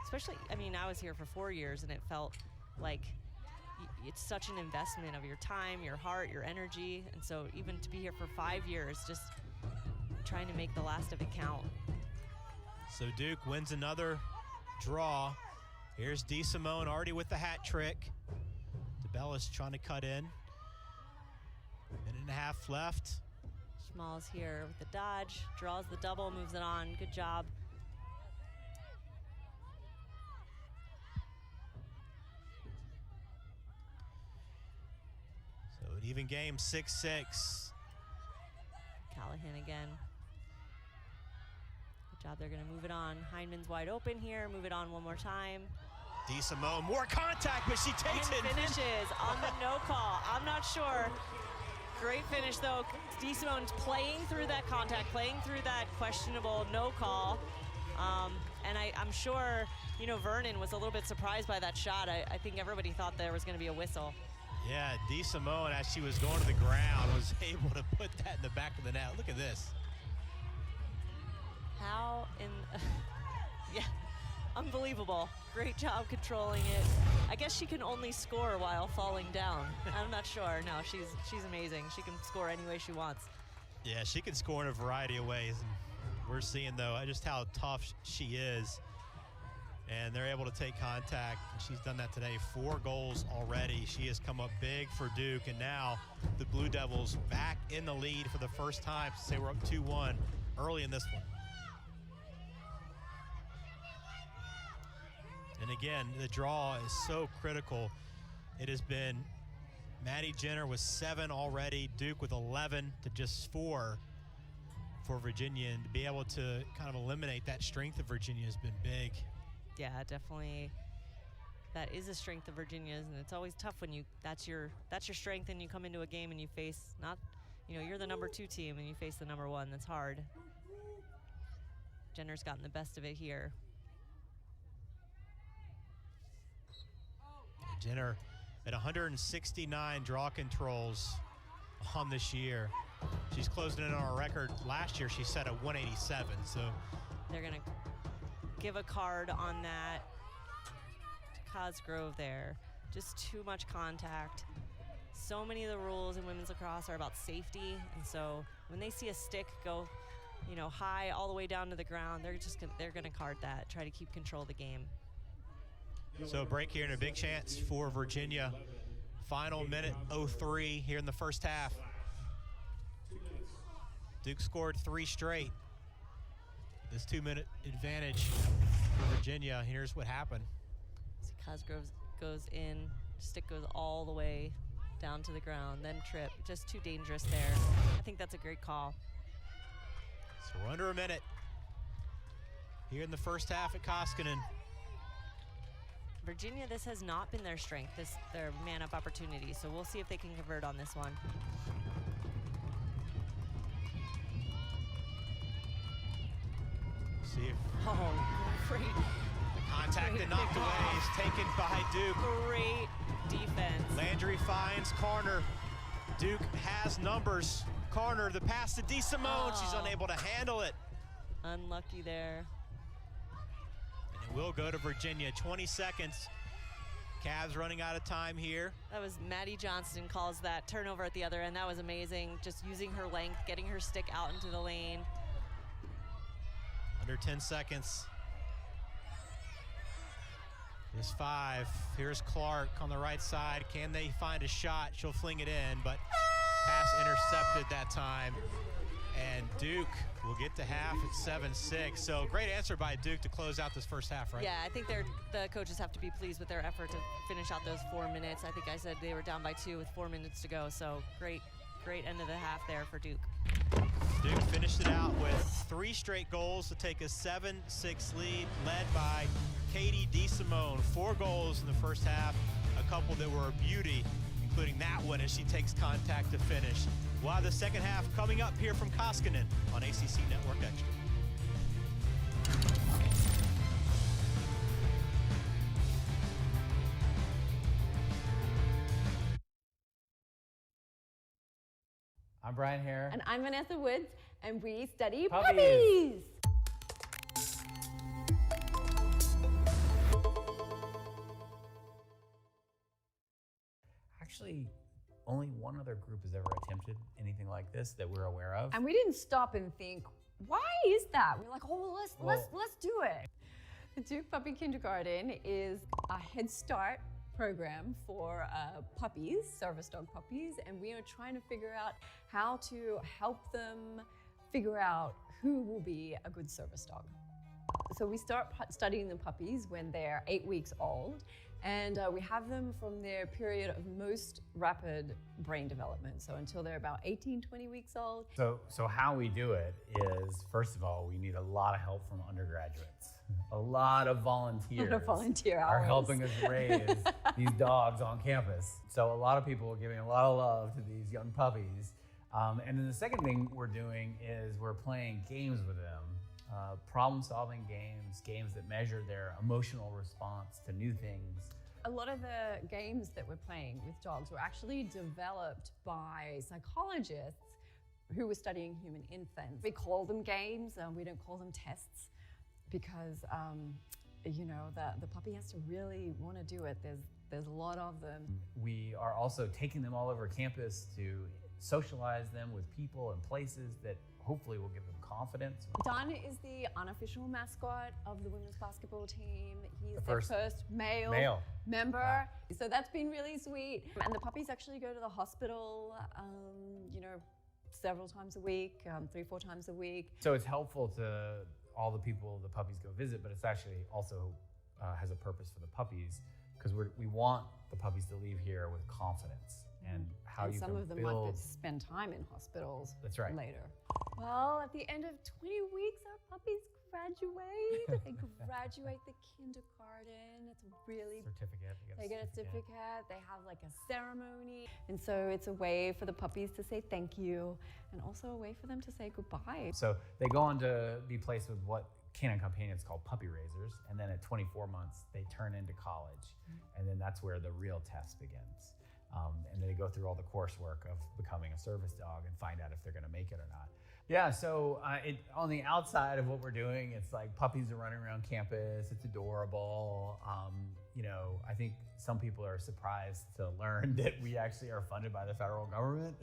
especially, I mean, I was here for 4 years, and it felt like it's such an investment of your time, your heart, your energy. And so even to be here for 5 years, just trying to make the last of it count. So Duke wins another draw. Here's DeSimone already with the hat trick. DeBella's trying to cut in. Minute and a half left. Schmal's here with the dodge, draws the double, moves it on. Good job. So an even game, 6-6. Callahan again. Good job, they're gonna move it on. Hindman's wide open here, move it on one more time. DeSimone, more contact, but she takes and it. Finishes on the no call. I'm not sure. Great finish though. DeSimone's playing through that contact, playing through that questionable no call. And I'm sure, you know, Vernon was a little bit surprised by that shot. I think everybody thought there was gonna be a whistle. Yeah, DeSimone, as she was going to the ground, was able to put that in the back of the net. Look at this. How in, yeah, unbelievable. Great job controlling it. I guess she can only score while falling down. I'm not sure. No, she's amazing. She can score any way she wants. Yeah, she can score in a variety of ways. And we're seeing, though, just how tough she is. And they're able to take contact. And she's done that today. 4 goals already. She has come up big for Duke. And now the Blue Devils back in the lead for the first time since they were up 2-1 early in this one. And again, the draw is so critical. It has been Maddie Jenner with 7 already, Duke with 11 to just 4 for Virginia. And to be able to kind of eliminate that strength of Virginia has been big. Yeah, definitely. That is a strength of Virginia's, and it's always tough when that's your strength and you come into a game and you face you're the number 2 team and you face the number 1. That's hard. Jenner's gotten the best of it here. Jenner at 169 draw controls. on this year. She's closing in on a record. Last year she set a 187, so. They're gonna give a card on that. Cosgrove there. Just too much contact. So many of the rules in women's lacrosse are about safety, and so when they see a stick go, you know, high all the way down to the ground, they're gonna card that, try to keep control of the game. So break here and a big chance for Virginia. Final minute 03 here in the first half. Duke scored 3 straight. This 2-minute advantage for Virginia. Here's what happened. See Cosgrove goes in, stick goes all the way down to the ground, then trip. Just too dangerous there. I think that's a great call. So we're under a minute here in the first half at Koskinen. Virginia, this has not been their strength, their man-up opportunity, so we'll see if they can convert on this one. See if great. contact and knocked away is taken by Duke. Great defense. Landry finds Carner. Duke has numbers. Carner, the pass to DeSimone. She's unable to handle it. Unlucky there. And it will go to Virginia. 20 seconds. Cavs running out of time here. That was Maddie Johnston calls that turnover at the other end. That was amazing. Just using her length, getting her stick out into the lane. Under 10 seconds. There's 5. Here's Clark on the right side. Can they find a shot? She'll fling it in, but pass intercepted that time. And Duke will get to half at 7-6. So great answer by Duke to close out this first half, right? Yeah, I think the coaches have to be pleased with their effort to finish out those 4 minutes. I think I said they were down by 2 with 4 minutes to go. So great end of the half there for Duke. Duke finished it out with 3 straight goals to take a 7-6 lead, led by Katie DeSimone. 4 goals in the first half, a couple that were a beauty, including that one as she takes contact to finish. We'll have the second half coming up here from Koskinen on ACC Network Extra. I'm Brian Hare. And I'm Vanessa Woods, and we study Puppies. Actually, only one other group has ever attempted anything like this that we're aware of. And we didn't stop and think, why is that? We're like, oh, let's do it. The Duke Puppy Kindergarten is a Head Start program for puppies, service dog puppies, and we are trying to figure out how to help them figure out who will be a good service dog. So we start studying the puppies when they're 8 weeks old, and we have them from their period of most rapid brain development, so until they're about 18, 20 weeks old. So how we do it is, first of all, we need a lot of help from undergraduates. A lot of volunteers volunteer are hours. helping us raise these dogs on campus. So a lot of people are giving a lot of love to these young puppies. And then the second thing we're doing is we're playing games with them, problem-solving games that measure their emotional response to new things. A lot of the games that we're playing with dogs were actually developed by psychologists who were studying human infants. We call them games, we don't call them tests, because you know, the puppy has to really want to do it. There's a lot of them. We are also taking them all over campus to socialize them with people and places that hopefully will give them confidence. Dunn is the unofficial mascot of the women's basketball team. He's The their first first male member. Wow. So that's been really sweet. And the puppies actually go to the hospital, you know, several times a week, 3-4 times a week. So it's helpful to all the people the puppies go visit, but it's actually also has a purpose for the puppies, because we want the puppies to leave here with confidence and how And you some can of them build. might spend time in hospitals That's right. later. Well, at the end of 20 weeks, our puppies graduate. They graduate the kindergarten. It's really Certificate. They get a certificate, they have like a ceremony. And so it's a way for the puppies to say thank you, and also a way for them to say goodbye. So they go on to be placed with what Canine Companions call puppy raisers, and then at 24 months, they turn into college. And then that's where the real test begins. And then they go through all the coursework of becoming a service dog and find out if they're going to make it or not. Yeah, so on the outside of what we're doing, it's like puppies are running around campus. It's adorable. I think some people are surprised to learn that we actually are funded by the federal government.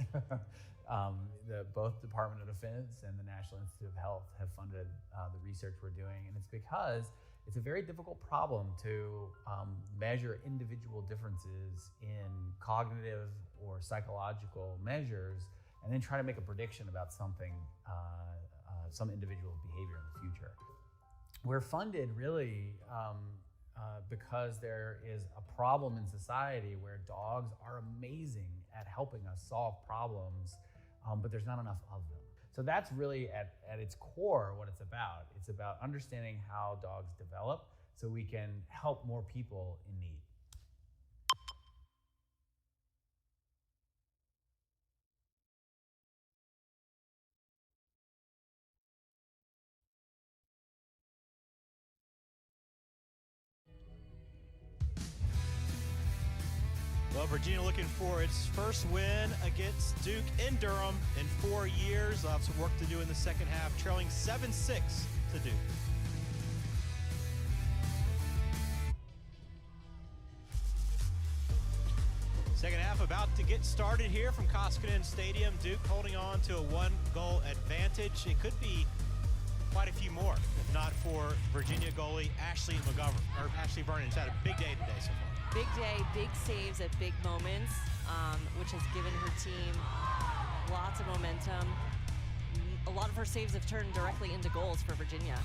Both Department of Defense and the National Institute of Health have funded the research we're doing, and it's because it's a very difficult problem to measure individual differences in cognitive or psychological measures and then try to make a prediction about something, some individual's behavior in the future. We're funded really because there is a problem in society where dogs are amazing at helping us solve problems, but there's not enough of them. So that's really at its core what it's about. It's about understanding how dogs develop so we can help more people in need. Well, Virginia looking for its first win against Duke in Durham in 4 years. They'll have some work to do in the second half, trailing 7-6 to Duke. Second half about to get started here from Koskinen Stadium. Duke holding on to a 1-goal advantage. It could be quite a few more, if not for Virginia goalie Ashley Vernon's had a big day today so far. Big day, big saves at big moments, which has given her team lots of momentum. A lot of her saves have turned directly into goals for Virginia.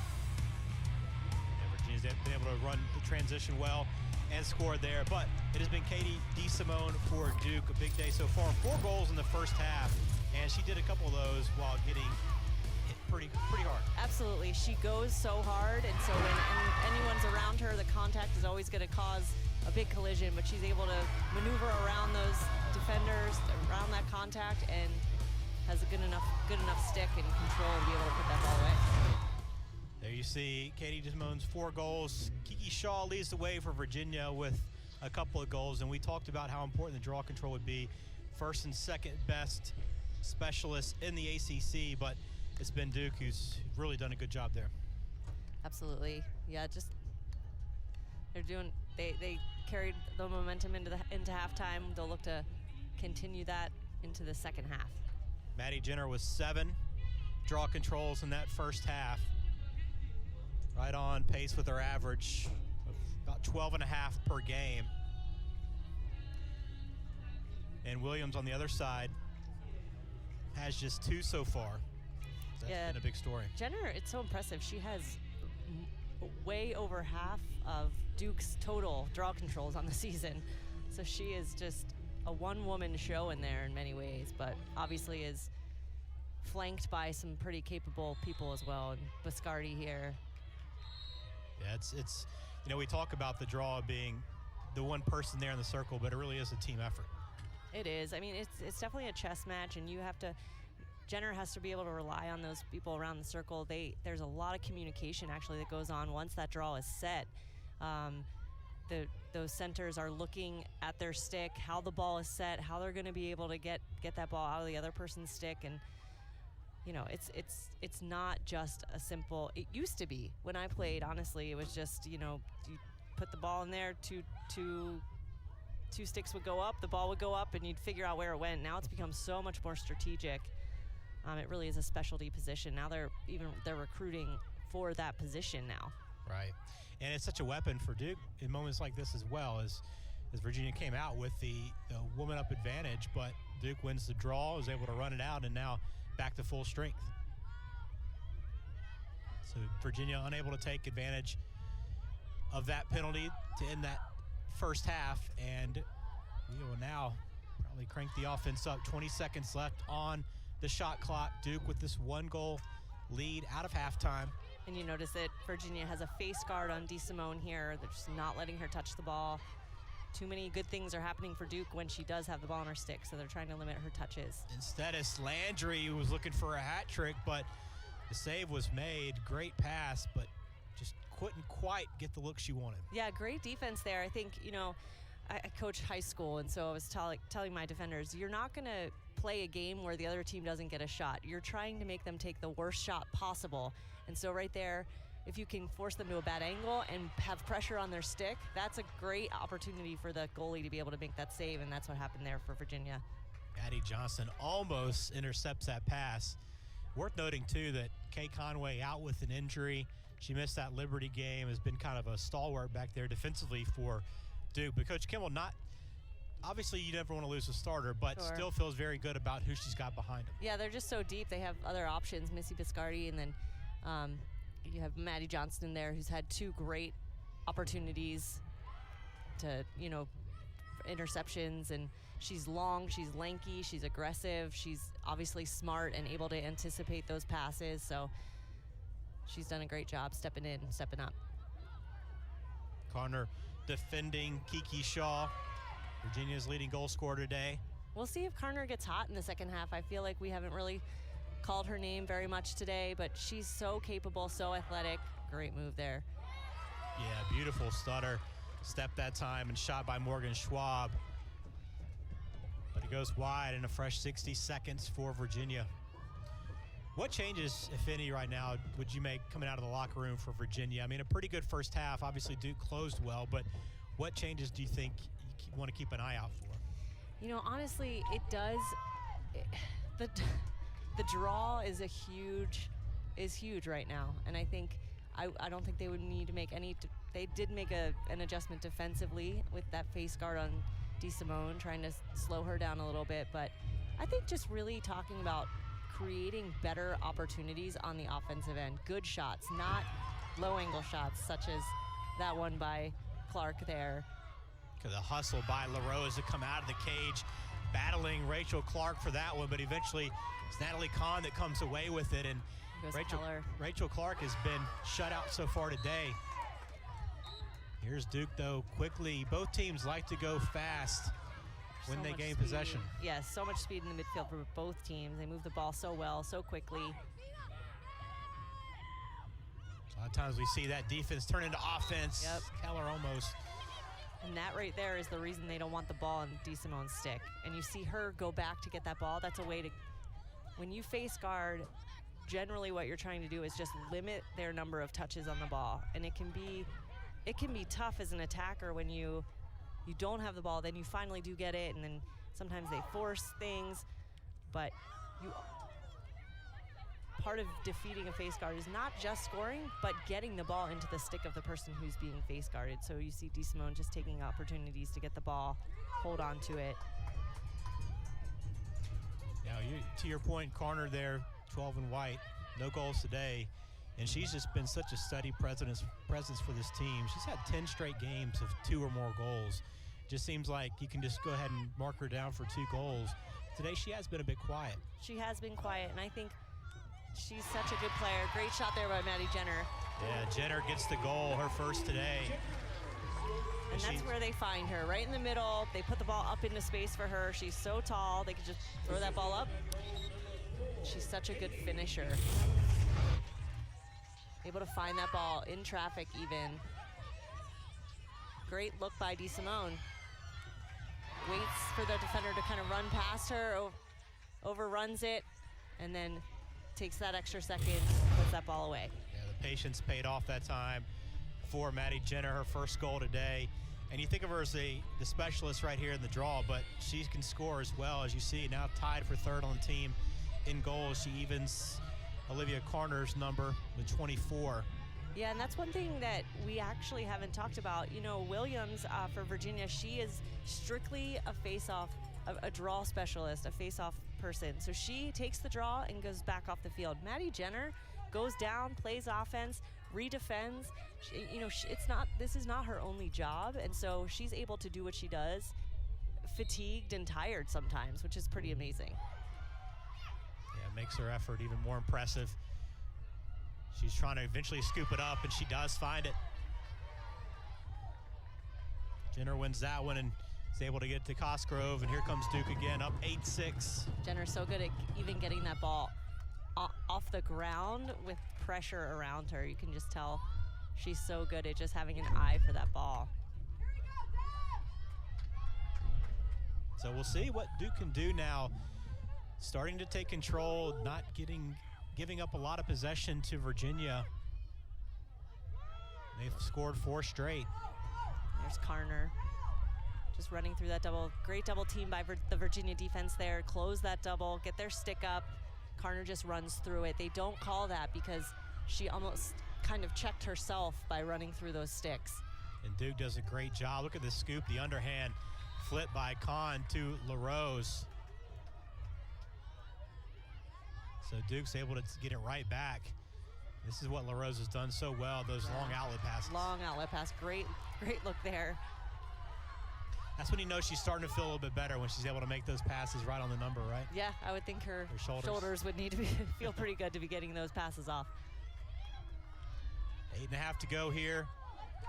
Yeah, Virginia's been able to run the transition well and scored there, but it has been Katie DeSimone for Duke. A big day so far. 4 goals in the first half, and she did a couple of those while getting hit pretty hard. Absolutely. She goes so hard, and so when anyone's around her, the contact is always going to cause a big collision, but she's able to maneuver around those defenders, around that contact, and has a good enough stick and control to be able to put that ball away. There you see Katie DeSimone's 4 goals. Kiki Shaw leads the way for Virginia with a couple of goals, and we talked about how important the draw control would be. First and second best specialists in the ACC, but it's been Duke who's really done a good job there. Absolutely. Yeah, just they carried the momentum into halftime. They'll look to continue that into the second half. Maddie Jenner with 7 draw controls in that first half. Right on pace with her average of about 12.5 per game. And Williams on the other side has just 2 so far. That's been a big story. Jenner, it's so impressive. She has way over half of Duke's total draw controls on the season. So she is just a one-woman show in there in many ways, but obviously is flanked by some pretty capable people as well. And Biscardi here. Yeah, it's we talk about the draw being the one person there in the circle, but it really is a team effort. It is. I mean, it's definitely a chess match, and Jenner has to be able to rely on those people around the circle. There's a lot of communication actually that goes on once that draw is set. Those centers are looking at their stick, how the ball is set, how they're going to be able to get that ball out of the other person's stick, and it's not just a simple. It used to be when I played. Honestly, it was just you put the ball in there, two sticks would go up, the ball would go up, and you'd figure out where it went. Now it's become so much more strategic. It really is a specialty position. Now they're recruiting for that position now. Right, and it's such a weapon for Duke in moments like this as well. As Virginia came out with the woman up advantage, but Duke wins the draw, is able to run it out, and now back to full strength. So Virginia unable to take advantage of that penalty to end that first half, and we will now probably crank the offense up. 20 seconds left on the shot clock. Duke with this 1-goal lead out of halftime. And you notice that Virginia has a face guard on DeSimone here. They're just not letting her touch the ball. Too many good things are happening for Duke when she does have the ball on her stick, so they're trying to limit her touches. Instead, it's Landry who was looking for a hat trick, but the save was made. Great pass, but just couldn't quite get the look she wanted. Yeah, great defense there. I think, I coach high school, and so I was telling my defenders, you're not going to play a game where the other team doesn't get a shot. You're trying to make them take the worst shot possible. And so right there, if you can force them to a bad angle and have pressure on their stick, that's a great opportunity for the goalie to be able to make that save, and that's what happened there for Virginia. Maddie Johnson almost intercepts that pass. Worth noting, too, that Kay Conway out with an injury. She missed that Liberty game, has been kind of a stalwart back there defensively for Duke. But Coach Kimball, obviously you never want to lose a starter, but Sure. still feels very good about who she's got behind them. Yeah, they're just so deep. They have other options, Missy Biscardi, and then you have Maddie Johnston there, who's had 2 great opportunities to, interceptions. And she's long, she's lanky, she's aggressive, she's obviously smart and able to anticipate those passes. So she's done a great job stepping up. Connor defending Kiki Shaw, Virginia's leading goal scorer today. We'll see if Karner gets hot in the second half. I feel like we haven't really called her name very much today, but she's so capable, so athletic. Great move there. Yeah, beautiful stutter. Step that time and shot by Morgan Schwab. But it goes wide in a fresh 60 seconds for Virginia. What changes, if any, right now would you make coming out of the locker room for Virginia? I mean, a pretty good first half. Obviously, Duke closed well, but what changes do you think you want to keep an eye out for? Honestly, it does. The draw is huge right now, and I think I don't think they would need to make any. They did make an adjustment defensively with that face guard on DeSimone, trying to slow her down a little bit. But I think just really talking about creating better opportunities on the offensive end, good shots, not low angle shots such as that one by Clark there. The hustle by LaRose to come out of the cage, battling Rachel Clark for that one, but eventually it's Natalie Kahn that comes away with it, and Rachel Clark has been shut out so far today. Here's Duke, though, quickly. Both teams like to go fast when they gain possession. Yes, so much speed in the midfield for both teams. They move the ball so well, so quickly. A lot of times we see that defense turn into offense. Yep. Keller almost. And that right there is the reason they don't want the ball on DeSimone's stick. And you see her go back to get that ball. That's a way to, when you face guard, generally what you're trying to do is just limit their number of touches on the ball. And it can be tough as an attacker when you don't have the ball, then you finally do get it, and then sometimes they force things. But part of defeating a face guard is not just scoring, but getting the ball into the stick of the person who's being face guarded. So you see DeSimone just taking opportunities to get the ball, hold on to it. Now, to your point, Carner there, 12 and white, no goals today, and she's just been such a steady presence for this team. She's had 10 straight games of 2 or more goals. Just seems like you can just go ahead and mark her down for 2 goals. Today she has been a bit quiet. She has been quiet, and I think she's such a good player. Great shot there by Maddie Jenner. Yeah, Jenner gets the goal, her first today. And that's where they find her, right in the middle. They put the ball up into space for her. She's so tall, they could just throw that ball up. She's such a good finisher. Able to find that ball in traffic even. Great look by DeSimone. Waits for the defender to kind of run past her, overruns it, and then takes that extra second, puts that ball away. Yeah, the patience paid off that time for Maddie Jenner, her first goal today. And you think of her as the specialist right here in the draw, but she can score as well. As you see, now tied for 3rd on the team in goals. She evens Olivia Carner's number with 24. Yeah, and that's one thing that we actually haven't talked about. Williams for Virginia, she is strictly a face-off, a draw specialist, a face-off person. So she takes the draw and goes back off the field. Maddie Jenner goes down, plays offense, redefends. This is not her only job, and so she's able to do what she does, fatigued and tired sometimes, which is pretty amazing. Yeah, it makes her effort even more impressive. She's trying to eventually scoop it up, and she does find it. Jenner wins that one and is able to get to Cosgrove, and here comes Duke again, up 8-6. Jenner's so good at even getting that ball off the ground with pressure around her. You can just tell she's so good at just having an eye for that ball. So we'll see what Duke can do now. Starting to take control, not giving up a lot of possession to Virginia. They've scored 4 straight. There's Karner just running through that double. Great double team by the Virginia defense there. Close that double, get their stick up. Karner just runs through it. They don't call that because she almost kind of checked herself by running through those sticks. And Duke does a great job. Look at the scoop, the underhand flip by Kahn to LaRose. So Duke's able to get it right back. This is what LaRose has done so well, those long outlet passes. Long outlet pass, great look there. That's when you know she's starting to feel a little bit better, when she's able to make those passes right on the number, right? Yeah, I would think her shoulders would need to feel pretty good to be getting those passes off. 8.5 to go here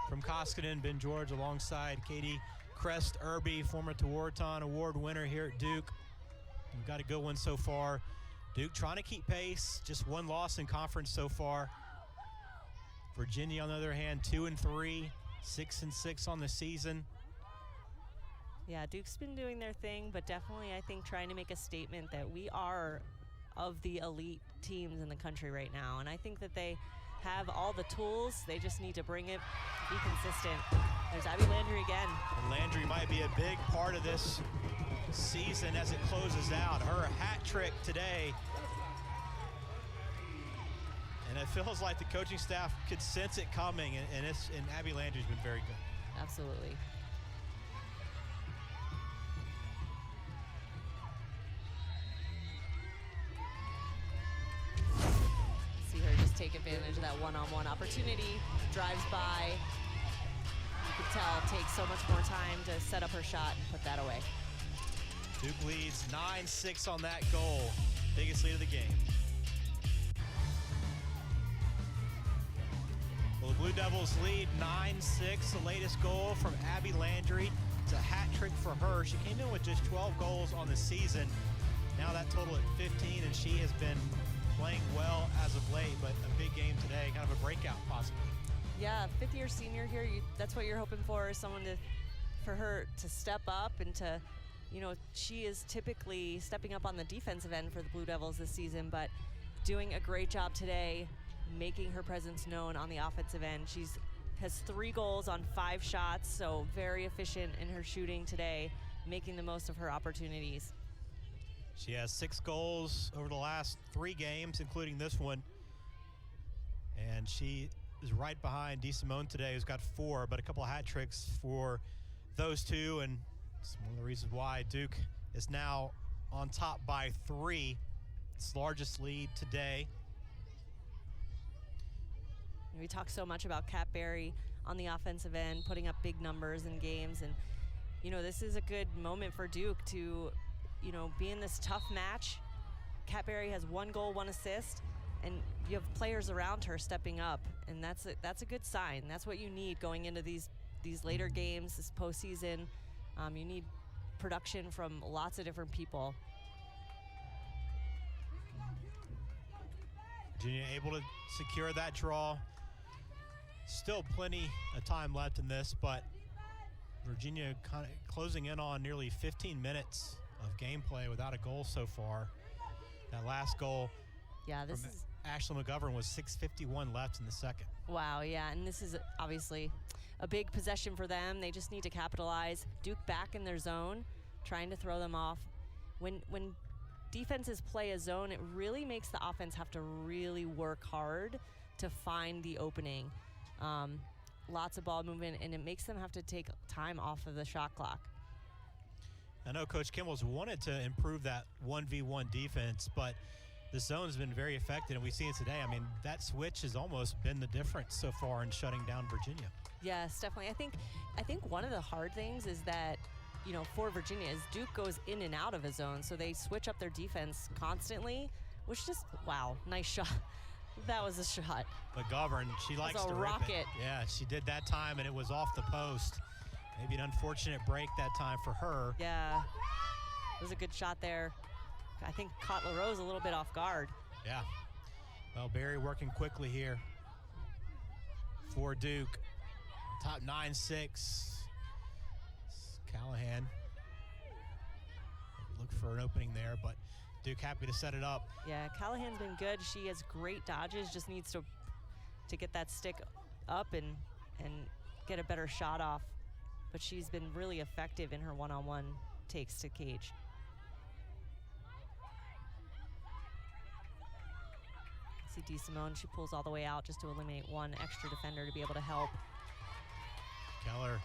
from Koskinen. Ben George alongside Katie Crest Irby, former Tewaaraton Award winner here at Duke. We've got a good one so far. Duke trying to keep pace, just 1 loss in conference so far. Virginia, on the other hand, 2-3, 6-6 on the season. Yeah, Duke's been doing their thing, but definitely I think trying to make a statement that we are of the elite teams in the country right now. And I think that they have all the tools. They just need to bring it, be consistent. There's Abby Landry again. And Landry might be a big part of this season as it closes out. Her hat trick today. And it feels like the coaching staff could sense it coming, and Abby Landry's been very good. Absolutely. See her just take advantage of that one-on-one opportunity, drives by. You can tell takes so much more time to set up her shot and put that away. Duke leads 9-6 on that goal. Biggest lead of the game. Well, the Blue Devils lead 9-6. The latest goal from Abby Landry. It's a hat trick for her. She came in with just 12 goals on the season. Now that total at 15, and she has been playing well as of late, but a big game today, kind of a breakout possibly. Yeah, 5th-year senior here, that's what you're hoping for, is someone for her to step up and to, she is typically stepping up on the defensive end for the Blue Devils this season, but doing a great job today, making her presence known on the offensive end. Has 3 goals on 5 shots, so very efficient in her shooting today, making the most of her opportunities. She has 6 goals over the last 3 games, including this one. And she is right behind DeSimone today, who's got 4, but a couple of hat tricks for those 2. And it's one of the reasons why Duke is now on top by 3. Its largest lead today. We talk so much about Kat Berry on the offensive end, putting up big numbers in games. And, this is a good moment for Duke to, be in this tough match. Kat Berry has 1 goal, 1 assist, and you have players around her stepping up. And that's a good sign. That's what you need going into these later games, this postseason. You need production from lots of different people. Virginia able to secure that draw. Still plenty of time left in this, but Virginia kind of closing in on nearly 15 minutes of gameplay without a goal so far. That last goal from Ashley McGovern was 6:51 left in the second. Wow, yeah, and this is obviously a big possession for them. They just need to capitalize. Duke back in their zone, trying to throw them off. When defenses play a zone, it really makes the offense have to really work hard to find the opening. Lots of ball movement, and it makes them have to take time off of the shot clock. I know Coach Kimball's wanted to improve that 1v1 defense, but the zone has been very effective, and we've seen it today. I mean, that switch has almost been the difference so far in shutting down Virginia. Yes, definitely. I think one of the hard things is that, for Virginia, is Duke goes in and out of a zone, so they switch up their defense constantly, which just, wow, nice shot. That was a shot. McGovern, she likes to rip it. Yeah, she did that time, and it was off the post. Maybe an unfortunate break that time for her. Yeah, it was a good shot there. I think caught LaRose a little bit off guard. Yeah. Well, Berry working quickly here for Duke. Top 9-6. Callahan for an opening there, but Duke happy to set it up. Yeah, Callahan's been good. She has great dodges, just needs to get that stick up and get a better shot off. But she's been really effective in her one-on-one takes to cage. See DeSimone, she pulls all the way out just to eliminate one extra defender to be able to help. Keller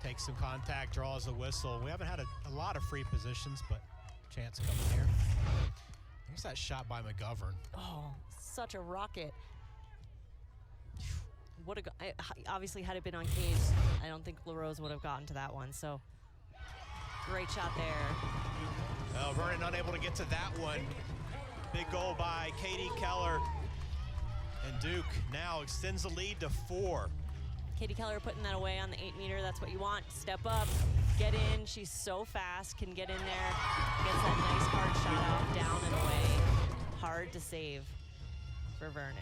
takes some contact, draws a whistle. We haven't had a lot of free positions, but chance coming here. There's that shot by McGovern. Oh, such a rocket. Obviously, had it been on cage, I don't think LaRose would have gotten to that one. So, great shot there. Oh, Vernon unable to get to that one. Big goal by Katie Keller. And Duke now extends the lead to 4. Katie Keller putting that away on the 8-meter. That's what you want. Step up, get in. She's so fast, can get in there. Gets that nice hard shot out, down and away. Hard to save for Vernon.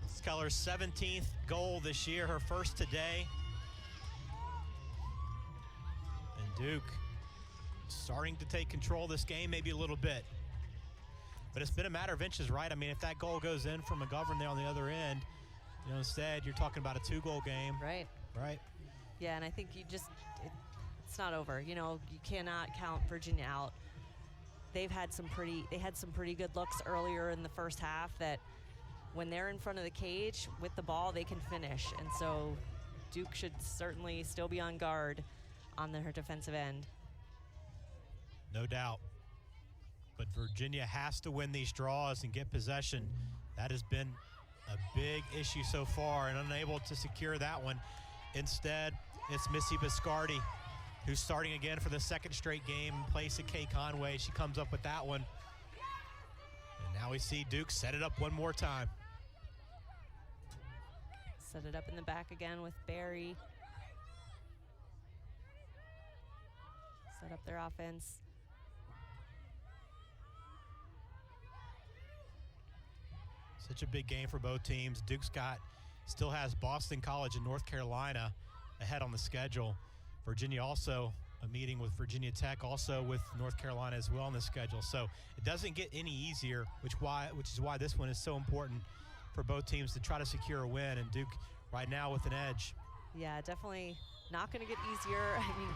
It's Keller's 17th goal this year, her first today. And Duke starting to take control of this game, maybe a little bit. But it's been a matter of inches, right? I mean, if that goal goes in from McGovern there on the other end, you know, instead you're talking about a 2-goal game. Right. Right. Yeah, and I think it's not over. You know, you cannot count Virginia out. They had some pretty good looks earlier in the first half that when they're in front of the cage with the ball, they can finish. And so Duke should certainly still be on guard on her defensive end. No doubt. But Virginia has to win these draws and get possession. That has been a big issue so far, and unable to secure that one. Instead, it's Missy Biscardi, who's starting again for the second straight game in place of Kay Conway. She comes up with that one. And now we see Duke set it up one more time. Set it up in the back again with Barry. Set up their offense. Such a big game for both teams. Duke's still has Boston College and North Carolina ahead on the schedule. Virginia also a meeting with Virginia Tech, also with North Carolina as well on the schedule. So it doesn't get any easier, which is why this one is so important for both teams to try to secure a win. And Duke right now with an edge. Yeah, definitely not going to get easier. I mean,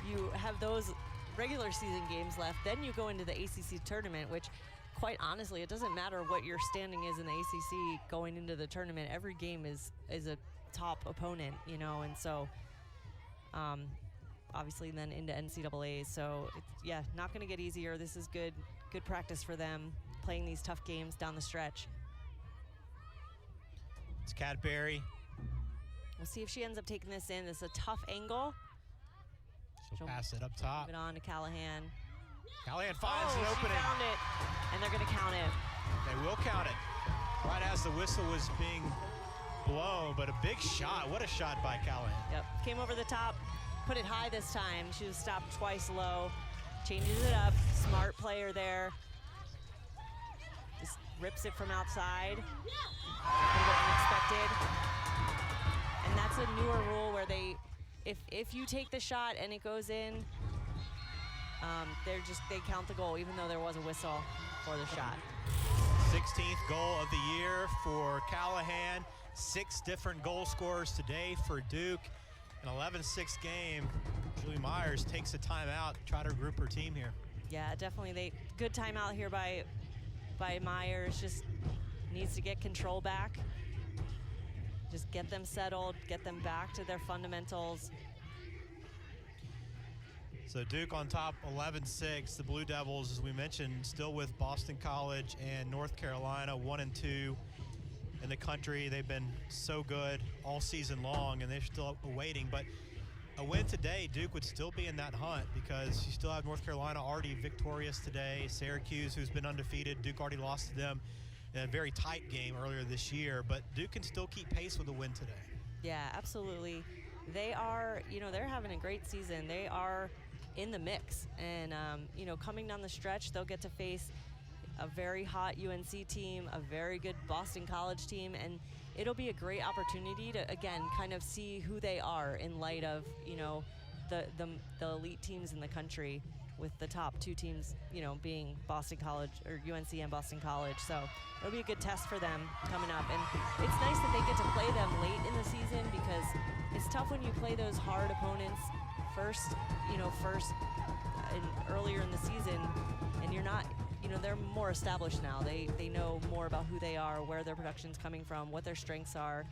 you have those regular season games left, then you go into the ACC tournament, which quite honestly, it doesn't matter what your standing is in the ACC going into the tournament. Every game is a top opponent, you know, and so obviously then into NCAA. So it's, not going to get easier. This is good practice for them playing these tough games down the stretch. It's Cadbury. We'll see if she ends up taking this in. This is a tough angle. She'll pass it up top. Move it on to Callahan. Callahan finds an opening. She found it, and they're going to count it. They will count it. Right as the whistle was being blown, but a big shot. What a shot by Callahan. Yep, came over the top, put it high this time. She was stopped twice low, changes it up. Smart player there. Just rips it from outside. A little bit unexpected. And that's a newer rule where if you take the shot and it goes in, they count the goal even though there was a whistle for the shot. 16th goal of the year for Callahan. 6 different goal scorers today for Duke. An 11-6 game. Julie Myers takes a timeout to try to regroup her team here. Yeah, definitely. Good timeout here by Myers. Just needs to get control back. Just get them settled, get them back to their fundamentals. So Duke on top 11-6. The Blue Devils, as we mentioned, still with Boston College and North Carolina, 1 and 2 in the country. They've been so good all season long, and they're still waiting. But a win today, Duke would still be in that hunt because you still have North Carolina already victorious today. Syracuse, who's been undefeated, Duke already lost to them in a very tight game earlier this year. But Duke can still keep pace with a win today. Yeah, absolutely. They are, they're having a great season. They are in the mix, and coming down the stretch, they'll get to face a very hot UNC team, a very good Boston College team, and it'll be a great opportunity to again kind of see who they are in light of the elite teams in the country. with the top two teams, being Boston College or UNC and Boston College. So it'll be a good test for them coming up. And it's nice that they get to play them late in the season, because it's tough when you play those hard opponents first and earlier in the season, and you're not, they're more established now. They know more about who they are, where their production's coming from, what their strengths are.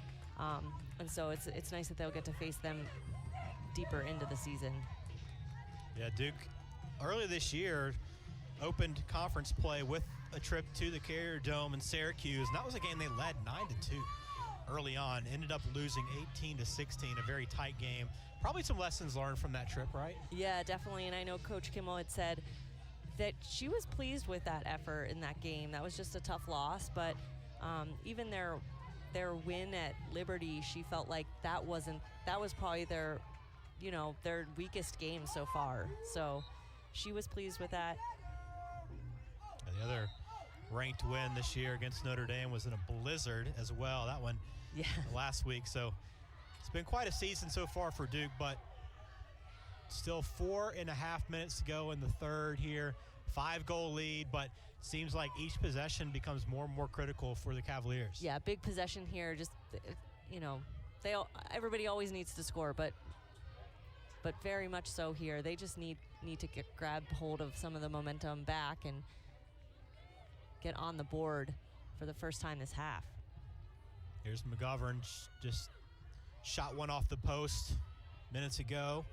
And so it's nice that they'll get to face them deeper into the season. Yeah, Duke earlier this year opened conference play with a trip to the Carrier Dome in Syracuse, and that was a game they led 9-2 early on. Ended up losing 18-16, a very tight game. Probably some lessons learned from that trip, right? Yeah, definitely. And I know Coach Kimmel had said that she was pleased with that effort in that game. That was just a tough loss, but even their win at Liberty, she felt like that was probably their weakest game so far. So she was pleased with that. And the other ranked win this year against Notre Dame was in a blizzard as well. That one last week. So it's been quite a season so far for Duke, but still 4.5 minutes to go in the third here. 5-goal lead, but seems like each possession becomes more and more critical for the Cavaliers. Yeah, big possession here. Just, everybody always needs to score, but very much so here. They just need to grab hold of some of the momentum back and get on the board for the first time this half. Here's McGovern, just shot one off the post minutes ago.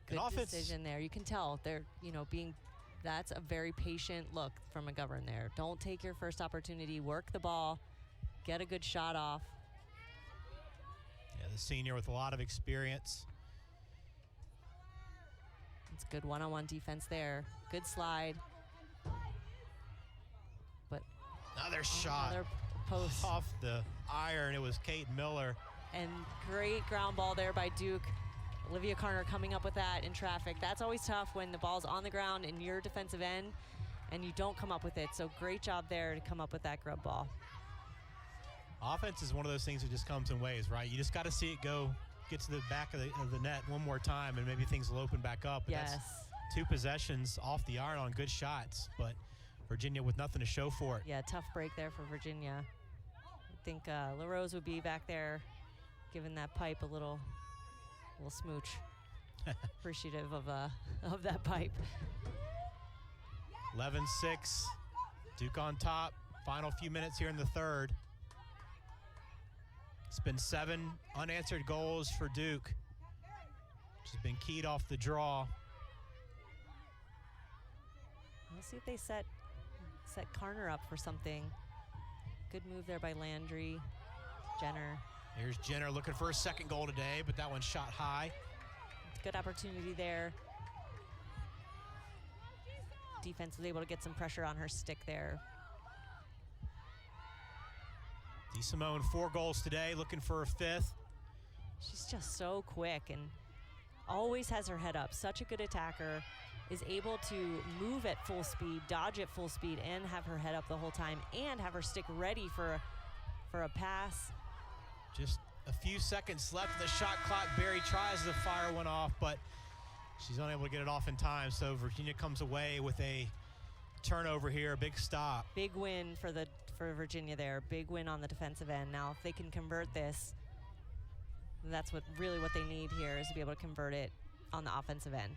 Good decision there. You can tell they're, that's a very patient look from McGovern there. Don't take your first opportunity. Work the ball. Get a good shot off. Yeah, the senior with a lot of experience. It's good one-on-one defense there. Good slide. But another shot post off the iron. It was Kate Miller. And great ground ball there by Duke. Olivia Carner coming up with that in traffic. That's always tough when the ball's on the ground in your defensive end and you don't come up with it. So great job there to come up with that grub ball. Offense is one of those things that just comes in waves, right? You just got to see it go, get to the back of the net one more time, and maybe things will open back up. But yes. That's 2 possessions off the iron on good shots, but Virginia with nothing to show for it. Yeah, tough break there for Virginia. I think LaRose would be back there giving that pipe a little smooch. Appreciative of that pipe. 11-6, Duke on top. Final few minutes here in the third. It's been 7 unanswered goals for Duke. She's been keyed off the draw. Let's see if they set Carner up for something. Good move there by Landry. Jenner. Here's Jenner looking for a second goal today, but that one shot high. Good opportunity there. Defense was able to get some pressure on her stick there. DeSimone 4 goals today, looking for a 5th. She's just so quick and always has her head up. Such a good attacker. Is able to move at full speed, dodge at full speed, and have her head up the whole time, and have her stick ready for a pass. Just a few seconds left in the shot clock. Barry tries to fire one off, but she's unable to get it off in time. So Virginia comes away with a turnover here, a big stop. Big win for Virginia there. Big win on the defensive end. Now, if they can convert this, that's really what they need here, is to be able to convert it on the offensive end.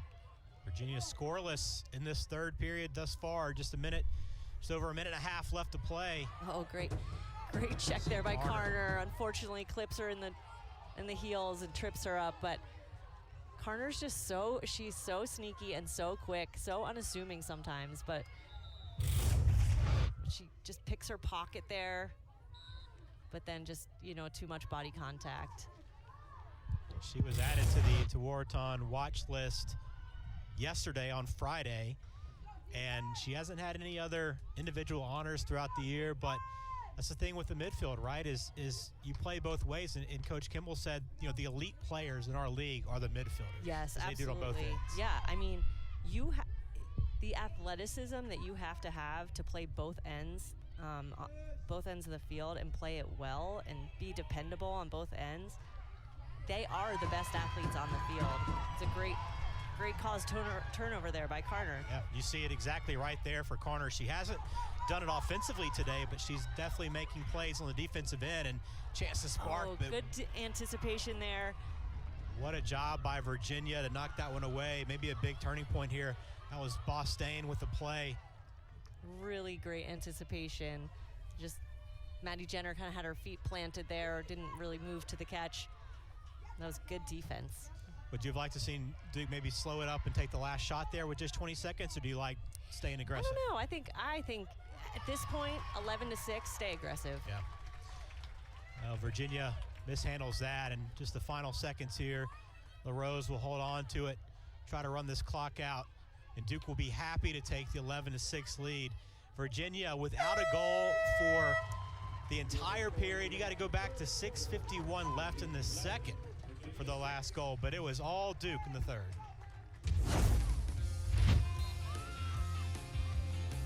Virginia scoreless in this third period thus far. Just over a minute and a half left to play. Oh, great check there by Carner. Unfortunately, clips her in the heels and trips her up. But Carner's just she's so sneaky and so quick, so unassuming sometimes. But she just picks her pocket there. But then just, too much body contact. She was added to the Tewaaraton watch list yesterday on Friday, and she hasn't had any other individual honors throughout the year, but that's the thing with the midfield, right, is you play both ways, and Coach Kimball said, the elite players in our league are the midfilders. Yes, absolutely. They do it on both ends. Yeah, I mean, the athleticism that you have to play both ends of the field and play it well and be dependable on both ends. They are the best athletes on the field. It's a great cause turnover there by Karner. Yeah, you see it exactly right there for Karner. She hasn't done it offensively today, but she's definitely making plays on the defensive end and chance to spark. Oh, but good anticipation there. what a job by Virginia to knock that one away. Maybe a big turning point here. That was Bostaine with the play. Really great anticipation. Just Maddie Jenner kind of had her feet planted there, didn't really move to the catch. That was good defense. Would you have liked to seen Duke maybe slow it up and take the last shot there with just 20 seconds, or do you like staying aggressive? I don't know. I think at this point, 11-6, stay aggressive. Yeah. Well, Virginia mishandles that, and just the final seconds here, LaRose will hold on to it, try to run this clock out, and Duke will be happy to take the 11-6 lead. Virginia without a goal for the entire period. You got to go back to 6:51 left in the second for the last goal, but it was all Duke in the third.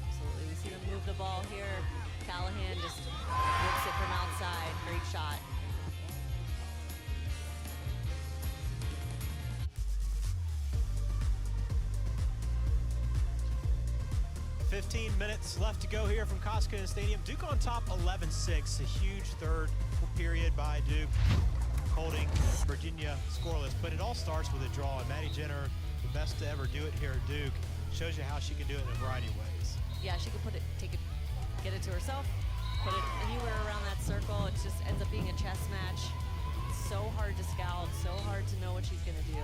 Absolutely. We see them move the ball here. Callahan just whips it from outside. Great shot. $15 minutes left to go here from Koskinen Stadium. Duke on top 11-6. A huge third period by Duke, holding Virginia scoreless. But it all starts with a draw, and Maddie Jenner, the best to ever do it here at Duke, shows you how she can do it in a variety of ways. Yeah, she can get it to herself, put it anywhere around that circle. It just ends up being a chess match. It's so hard to scout, so hard to know what she's going to do.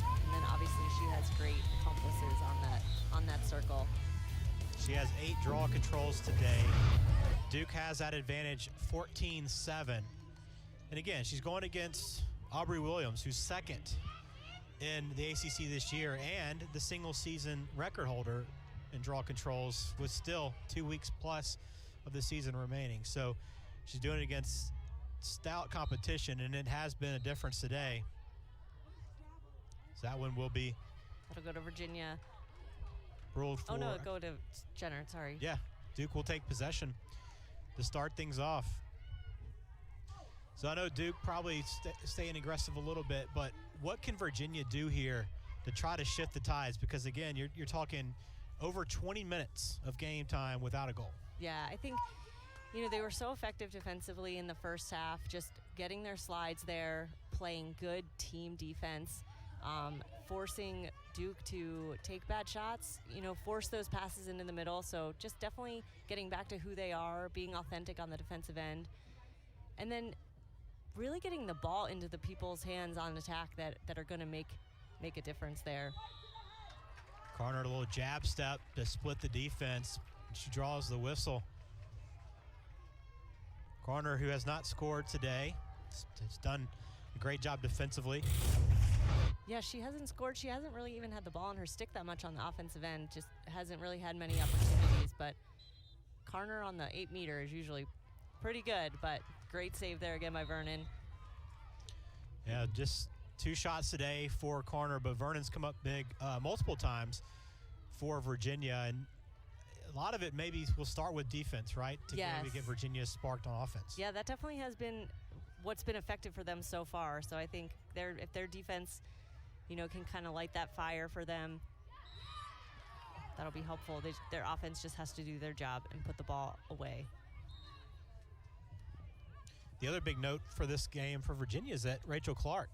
And then obviously she has great accomplices on that circle. She has 8 draw controls today. Duke has that advantage 14-7. And again, she's going against Aubrey Williams, who's second in the ACC this year and the single season record holder in draw controls with still 2 weeks plus of the season remaining. So she's doing it against stout competition, and it has been a difference today. So that one will be That'll go to Virginia. ruled for. Oh no, go to Jenner, sorry. Yeah, Duke will take possession to start things off. So I know Duke probably staying aggressive a little bit, but what can Virginia do here to try to shift the tides? Because again, you're talking over 20 minutes of game time without a goal. Yeah, I think, they were so effective defensively in the first half, just getting their slides there, playing good team defense, forcing Duke to take bad shots, force those passes into the middle. So just definitely getting back to who they are, being authentic on the defensive end, and then really getting the ball into the people's hands on attack that are going to make a difference there. Karner, a little jab step to split the defense. She draws the whistle. Karner, who has not scored today, has done a great job defensively. Yeah, she hasn't scored. She hasn't really even had the ball in her stick that much on the offensive end. Just hasn't really had many opportunities. But Karner on the 8 meter is usually pretty good, but great save there again by Vernon. Yeah, just 2 shots today for Karner, but Vernon's come up big multiple times for Virginia, and a lot of it maybe will start with defense, right? To maybe get Virginia sparked on offense. Yeah, that definitely has been what's been effective for them so far. So I think if their defense, can kind of light that fire for them, that'll be helpful. Their offense just has to do their job and put the ball away. The other big note for this game for Virginia is that Rachel Clark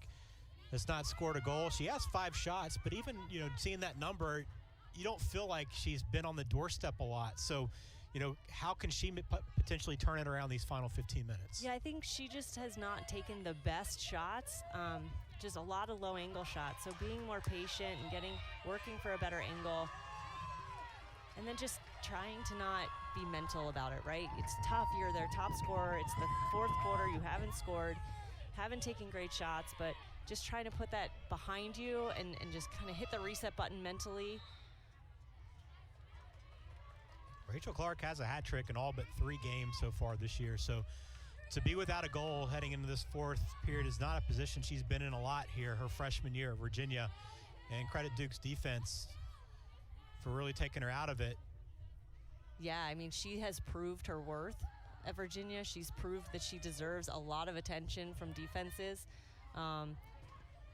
has not scored a goal. She has 5 shots, but even, seeing that number, you don't feel like she's been on the doorstep a lot. So, how can she potentially turn it around these final 15 minutes? Yeah, I think she just has not taken the best shots, just a lot of low angle shots. So being more patient and working for a better angle, and then just trying to not be mental about it, right? It's tough. You're their top scorer. It's the 4th quarter. You haven't scored, haven't taken great shots, but just trying to put that behind you and just kind of hit the reset button mentally. Rachel Clark has a hat trick in all but 3 games so far this year. So to be without a goal heading into this 4th period is not a position she's been in a lot here her freshman year at Virginia. And credit Duke's defense for really taking her out of it. Yeah, I mean, she has proved her worth at Virginia. She's proved that she deserves a lot of attention from defenses. And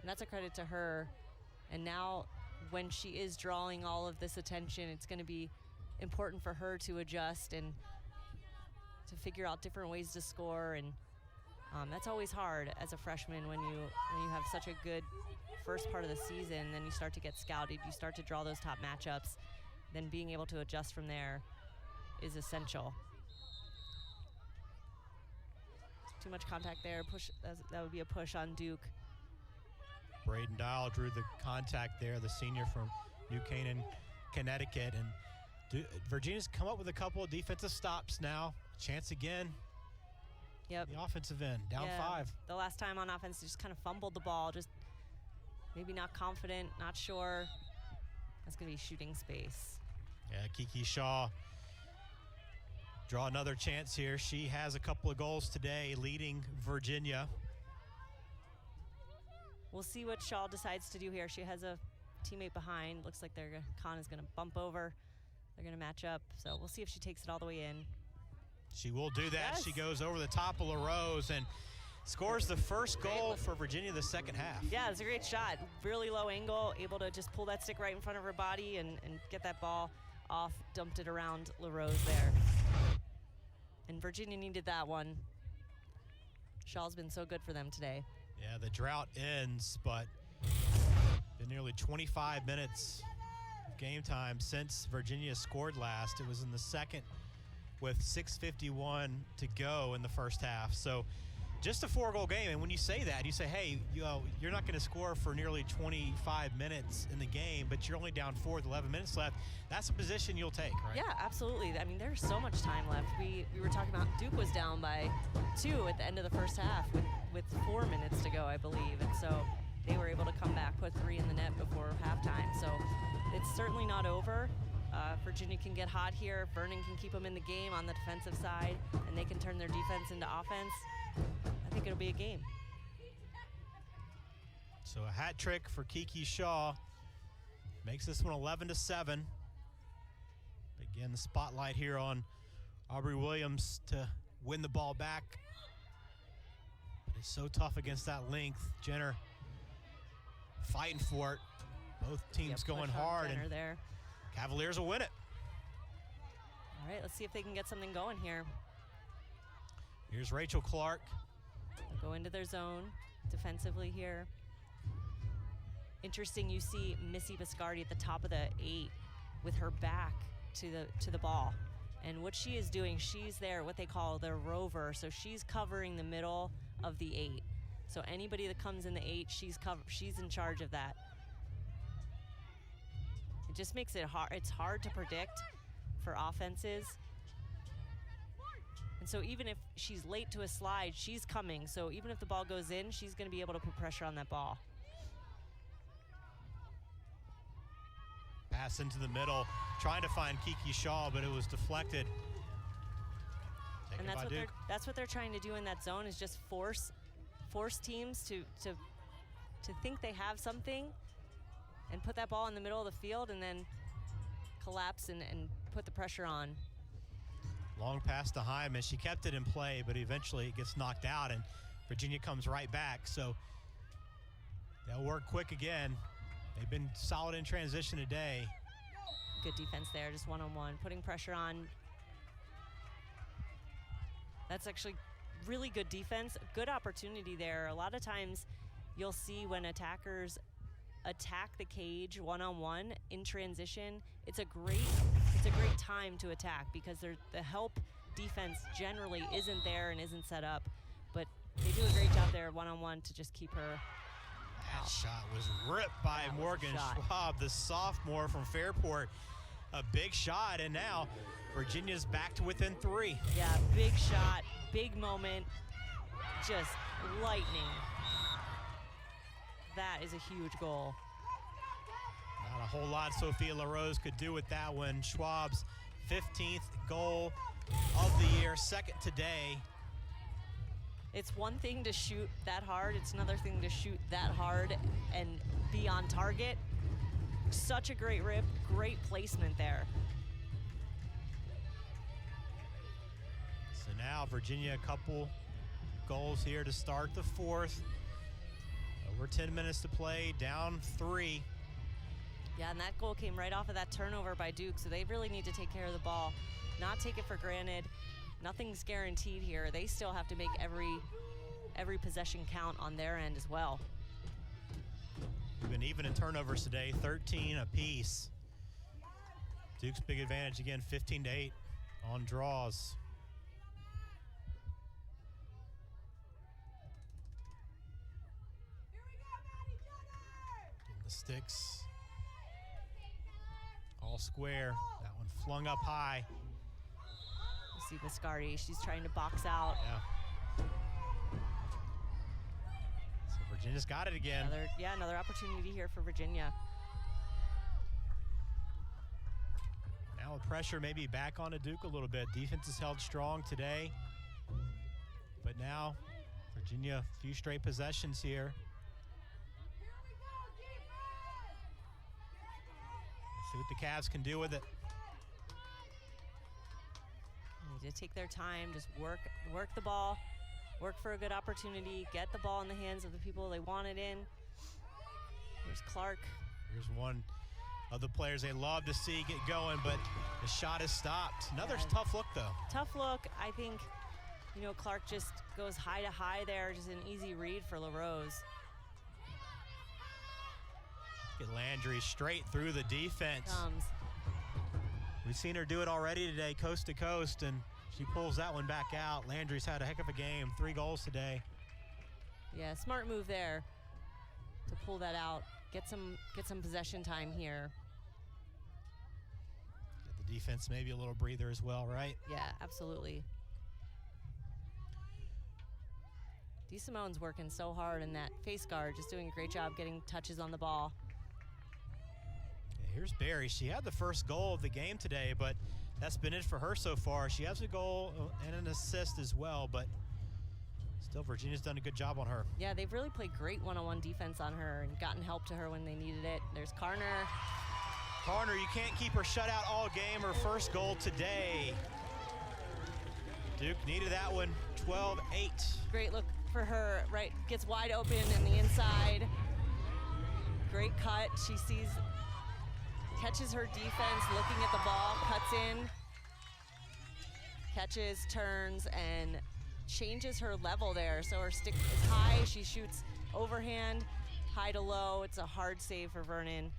that's a credit to her. And now when she is drawing all of this attention, it's going to be important for her to adjust and to figure out different ways to score. And that's always hard as a freshman when you have such a good first part of the season, then you start to get scouted, you start to draw those top matchups, then being able to adjust from there is essential. Too much contact there, push, that would be a push on Duke. Braden Dial drew the contact there, the senior from New Canaan, Connecticut. And Virginia's come up with a couple of defensive stops now. Chance again. Yep. The offensive end, down 5. The last time on offense, they just kind of fumbled the ball, just maybe not confident, not sure. That's going to be shooting space. Yeah, Kiki Shaw draw another chance here. She has a couple of goals today, leading Virginia. We'll see what Shaw decides to do here. She has a teammate behind. Looks like Khan is going to bump over. They're going to match up. So we'll see if she takes it all the way in. She will do that. Yes. She goes over the top of LaRose and scores the first goal for Virginia the second half. Yeah, it's a great shot. Really low angle, able to just pull that stick right in front of her body and get that ball off, dumped it around LaRose there. And Virginia needed that one. Shaw's been so good for them today. Yeah, the drought ends, but been nearly 25 minutes of game time since Virginia scored last. It was in the second with 6:51 to go in the first half. So just a 4-goal game. And when you say that, you say, hey, you're not going to score for nearly 25 minutes in the game, but you're only down 4 with 11 minutes left. That's a position you'll take, right? Yeah, absolutely. I mean, there's so much time left. We were talking about Duke was down by 2 at the end of the first half with 4 minutes to go, I believe. And so they were able to come back, put 3 in the net before halftime. So it's certainly not over. Virginia can get hot here. Vernon can keep them in the game on the defensive side, and they can turn their defense into offense. I think it'll be a game. So a hat trick for Kiki Shaw makes this one 11-7. Again, the spotlight here on Aubrey Williams to win the ball back. But it's so tough against that length. Jenner fighting for it. Both teams going hard, Jenner and there. Cavaliers will win it. All right, let's see if they can get something going here. Here's Rachel Clark. They'll go into their zone defensively here. Interesting, you see Missy Biscardi at the top of the 8 with her back to the ball. And what she is doing, she's there, what they call the rover. So she's covering the middle of the 8. So anybody that comes in the 8, she's in charge of that. It just makes it hard. It's hard to predict for offenses. And so even if she's late to a slide, she's coming. So even if the ball goes in, she's going to be able to put pressure on that ball. Pass into the middle, trying to find Kiki Shaw, but it was deflected. And that's what they're trying to do in that zone, is just force teams to think they have something and put that ball in the middle of the field and then collapse and put the pressure on. Long pass to Hyman. She kept it in play, but eventually it gets knocked out, and Virginia comes right back. So they'll work quick again. They've been solid in transition today. Good defense there, just one-on-one, putting pressure on. That's actually really good defense. Good opportunity there. A lot of times you'll see when attackers attack the cage one-on-one in transition, it's a great time to attack because the help defense generally isn't there and isn't set up. But they do a great job there one-on-one to just keep her. That shot was ripped by Morgan Schwab, the sophomore from Fairport. A big shot, and now Virginia's back to within 3. Yeah, big shot, big moment, just lightning. That is a huge goal. Not a whole lot Sophia LaRose could do with that one. Schwab's 15th goal of the year, second today. It's one thing to shoot that hard. It's another thing to shoot that hard and be on target. Such a great rip, great placement there. So now Virginia, a couple goals here to start the 4th. Over 10 minutes to play, down 3. Yeah, and that goal came right off of that turnover by Duke, so they really need to take care of the ball, not take it for granted. Nothing's guaranteed here. They still have to make every possession count on their end as well. We've been even in turnovers today, 13 apiece. Duke's big advantage again, 15-8 on draws. Getting the sticks. All square. That one flung up high. You see Viscardi, she's trying to box out. Yeah. So Virginia's got it again. Another opportunity here for Virginia. Now with pressure maybe back onto Duke a little bit. Defense is held strong today. But now Virginia, a few straight possessions here. See what the Cavs can do with it. Need to take their time, just work the ball, work for a good opportunity, get the ball in the hands of the people they want it in. Here's Clark. Here's one of the players they love to see get going, but the shot is stopped. Another tough look, though. Tough look. I think, Clark just goes high to high there, just an easy read for LaRose. Get Landry straight through the defense. Comes. We've seen her do it already today, coast to coast, and she pulls that one back out. Landry's had a heck of a game, 3 goals today. Yeah, smart move there to pull that out. Get some possession time here. Get the defense maybe a little breather as well, right? Yeah, absolutely. DeSimone's working so hard in that face guard, just doing a great job getting touches on the ball. Here's Barry. She had the first goal of the game today, but that's been it for her so far. She has a goal and an assist as well, but still Virginia's done a good job on her. Yeah, they've really played great one-on-one defense on her and gotten help to her when they needed it. There's Karner. Karner, you can't keep her shut out all game. Her first goal today. Duke needed that one, 12-8. Great look for her, right? Gets wide open in the inside. Great cut. She catches her defense, looking at the ball, cuts in, catches, turns, and changes her level there. So her stick is high, she shoots overhand, high to low. It's a hard save for Vernon.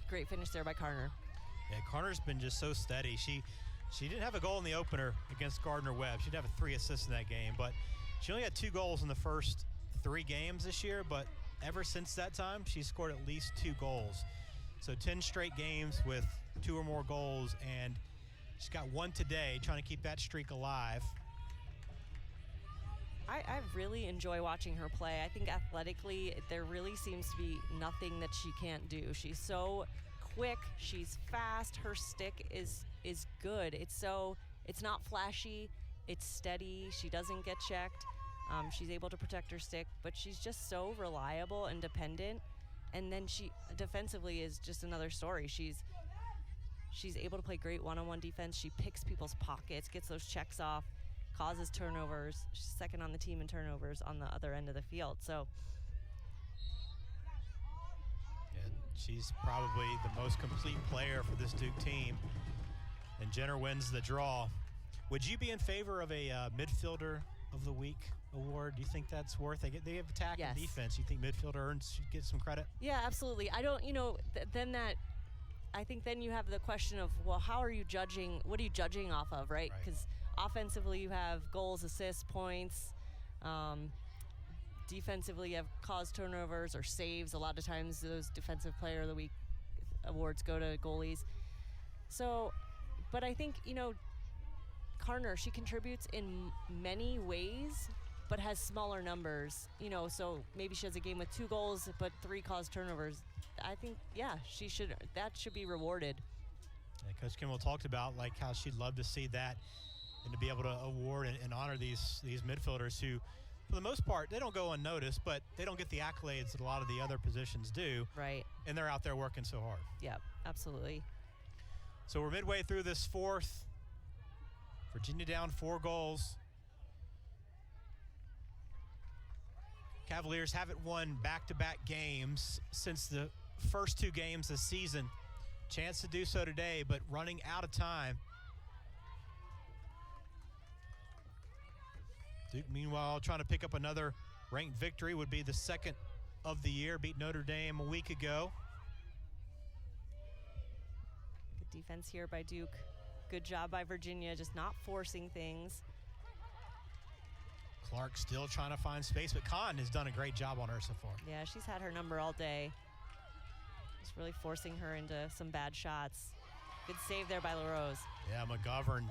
Great finish there by Karner. Yeah, Karner's been just so steady. She didn't have a goal in the opener against Gardner-Webb. She'd have 3 assists in that game, but she only had 2 goals in the first 3 games this year, but ever since that time, she's scored at least 2 goals. So 10 straight games with 2 or more goals, and she's got 1 today, trying to keep that streak alive. I really enjoy watching her play. I think athletically, there really seems to be nothing that she can't do. She's so quick, she's fast, her stick is good. It's not flashy, it's steady, she doesn't get checked. She's able to protect her stick, but she's just so reliable and dependent. And then she defensively is just another story. She's able to play great one-on-one defense. She picks people's pockets, gets those checks off, causes turnovers. She's second on the team in turnovers on the other end of the field. So yeah, she's probably the most complete player for this Duke team. And Jenner wins the draw. Would you be in favor of a midfielder of the week award? Do you think that's worth it? They have attack and defense. You think midfielder should get some credit? Yeah, absolutely. I don't, I think then you have the question of, well, how are you judging? What are you judging off of, right? Because offensively you have goals, assists, points. Defensively you have caused turnovers or saves. A lot of times those defensive player of the week awards go to goalies. So, but I think, Karner, she contributes in many ways, but has smaller numbers, so maybe she has a game with 2 goals, but 3 caused turnovers. I think, that should be rewarded. Yeah, Coach Kimball talked about how she'd love to see that and to be able to award and honor these midfielders who, for the most part, they don't go unnoticed, but they don't get the accolades that a lot of the other positions do. Right. And they're out there working so hard. Yeah, absolutely. So we're midway through this 4th. Virginia down 4 goals. Cavaliers haven't won back-to-back games since the first 2 games this season. Chance to do so today, but running out of time. Duke, meanwhile, trying to pick up another ranked victory, would be the second of the year. Beat Notre Dame a week ago. Good defense here by Duke. Good job by Virginia, just not forcing things. Clark still trying to find space, but Kahn has done a great job on her so far. Yeah, she's had her number all day. Just really forcing her into some bad shots. Good save there by LaRose. Yeah, McGovern,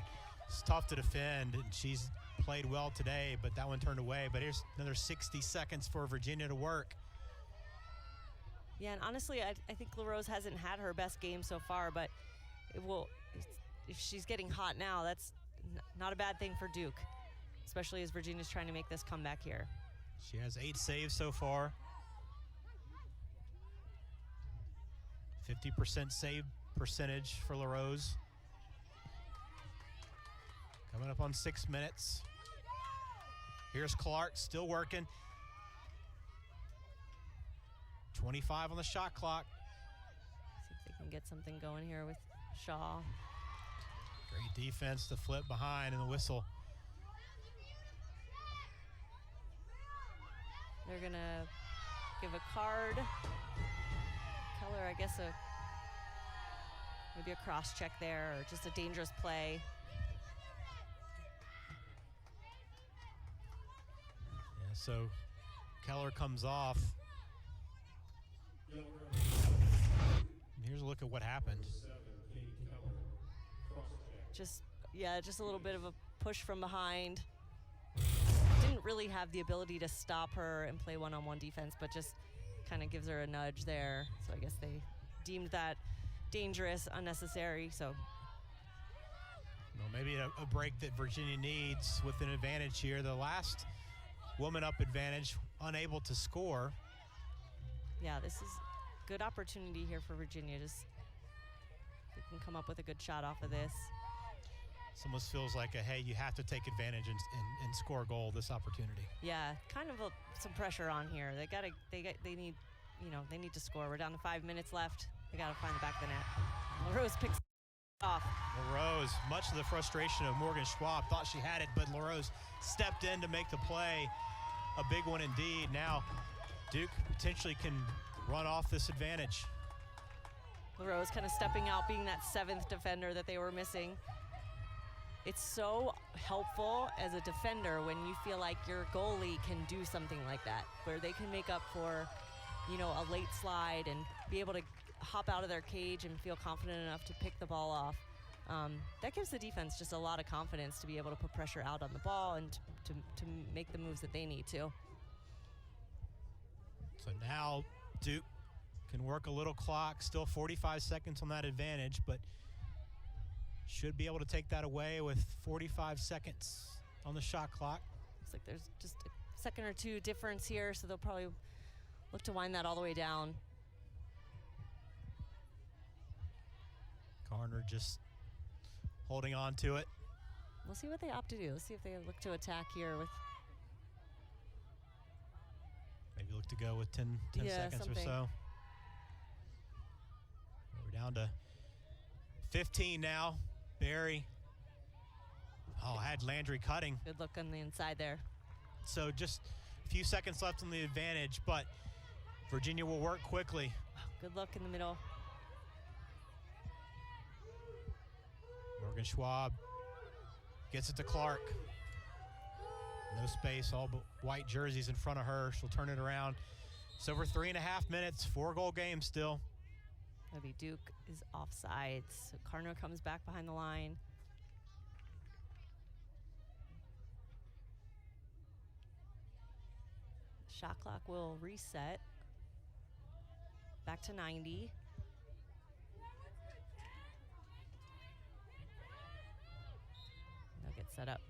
it's tough to defend, and she's played well today, but that one turned away. But here's another 60 seconds for Virginia to work. Yeah, and honestly, I think LaRose hasn't had her best game so far, but if she's getting hot now, that's not a bad thing for Duke, especially as Virginia's trying to make this comeback here. She has 8 saves so far. 50% save percentage for LaRose. Coming up on 6 minutes. Here's Clark, still working. 25 on the shot clock. See if they can get something going here with Shaw. Great defense to flip behind and the whistle. They're gonna give a card. Keller, I guess maybe a cross check there, or just a dangerous play. Yeah, so Keller comes off. And here's a look at what happened. Just a little bit of a push from behind. Didn't really have the ability to stop her and play one-on-one defense, but just kind of gives her a nudge there. So I guess they deemed that dangerous, unnecessary. So well, maybe a break that Virginia needs with an advantage here. The last woman up advantage, unable to score. Yeah, this is good opportunity here for Virginia. Just they can come up with a good shot off of this. This almost feels like hey, you have to take advantage and score a goal this opportunity. Yeah, kind of some pressure on here. They need, they need to score. We're down to 5 minutes left. They got to find the back of the net. LaRose picks off. LaRose, much of the frustration of Morgan Schwab, thought she had it, but LaRose stepped in to make the play. A big one indeed. Now Duke potentially can run off this advantage. LaRose kind of stepping out, being that 7th defender that they were missing. It's so helpful as a defender when you feel like your goalie can do something like that, where they can make up for, a late slide and be able to hop out of their cage and feel confident enough to pick the ball off. That gives the defense just a lot of confidence to be able to put pressure out on the ball and to make the moves that they need to. So now Duke can work a little clock, still 45 seconds on that advantage, but should be able to take that away with 45 seconds on the shot clock. Looks like there's just a second or two difference here, so they'll probably look to wind that all the way down. Garner just holding on to it. We'll see what they opt to do. Let's see if they look to attack here with. Maybe look to go with 10 seconds something. or so. We're down to 15 now. Barry. Had Landry cutting. Good look on the inside there. So just a few seconds left on the advantage, but Virginia will work quickly. Good look in the middle. Morgan Schwab gets it to Clark. No space, all but white jerseys in front of her. She'll turn it around. It's over 3.5 minutes, 4-goal game still. That'll be Duke is offsides. So Carno comes back behind the line. Shot clock will reset. Back to 90. They'll get set up.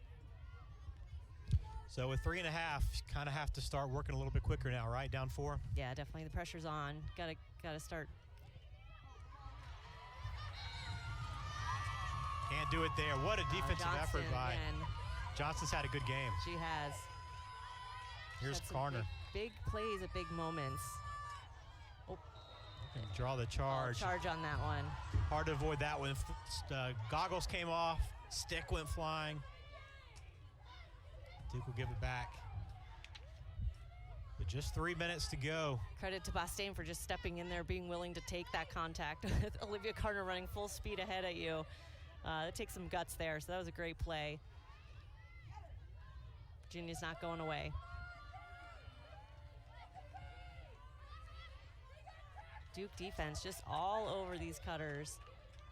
So with 3.5, you kind of have to start working a little bit quicker now, right? Down 4? Yeah, definitely the pressure's on. Gotta start. Can't do it there. What a defensive effort by again. Johnson's had a good game. She has. Here's Had some Garner. Big plays at big moments. Oh, And draw the charge. Charge on that one. Hard to avoid that one. Goggles came off, stick went flying. Duke will give it back. But just 3 minutes to go. Credit to Bastain for just stepping in there, being willing to take that contact with Olivia Carter running full speed ahead at you. It takes some guts there, so that was a great play. Virginia's not going away. Duke defense just all over these cutters,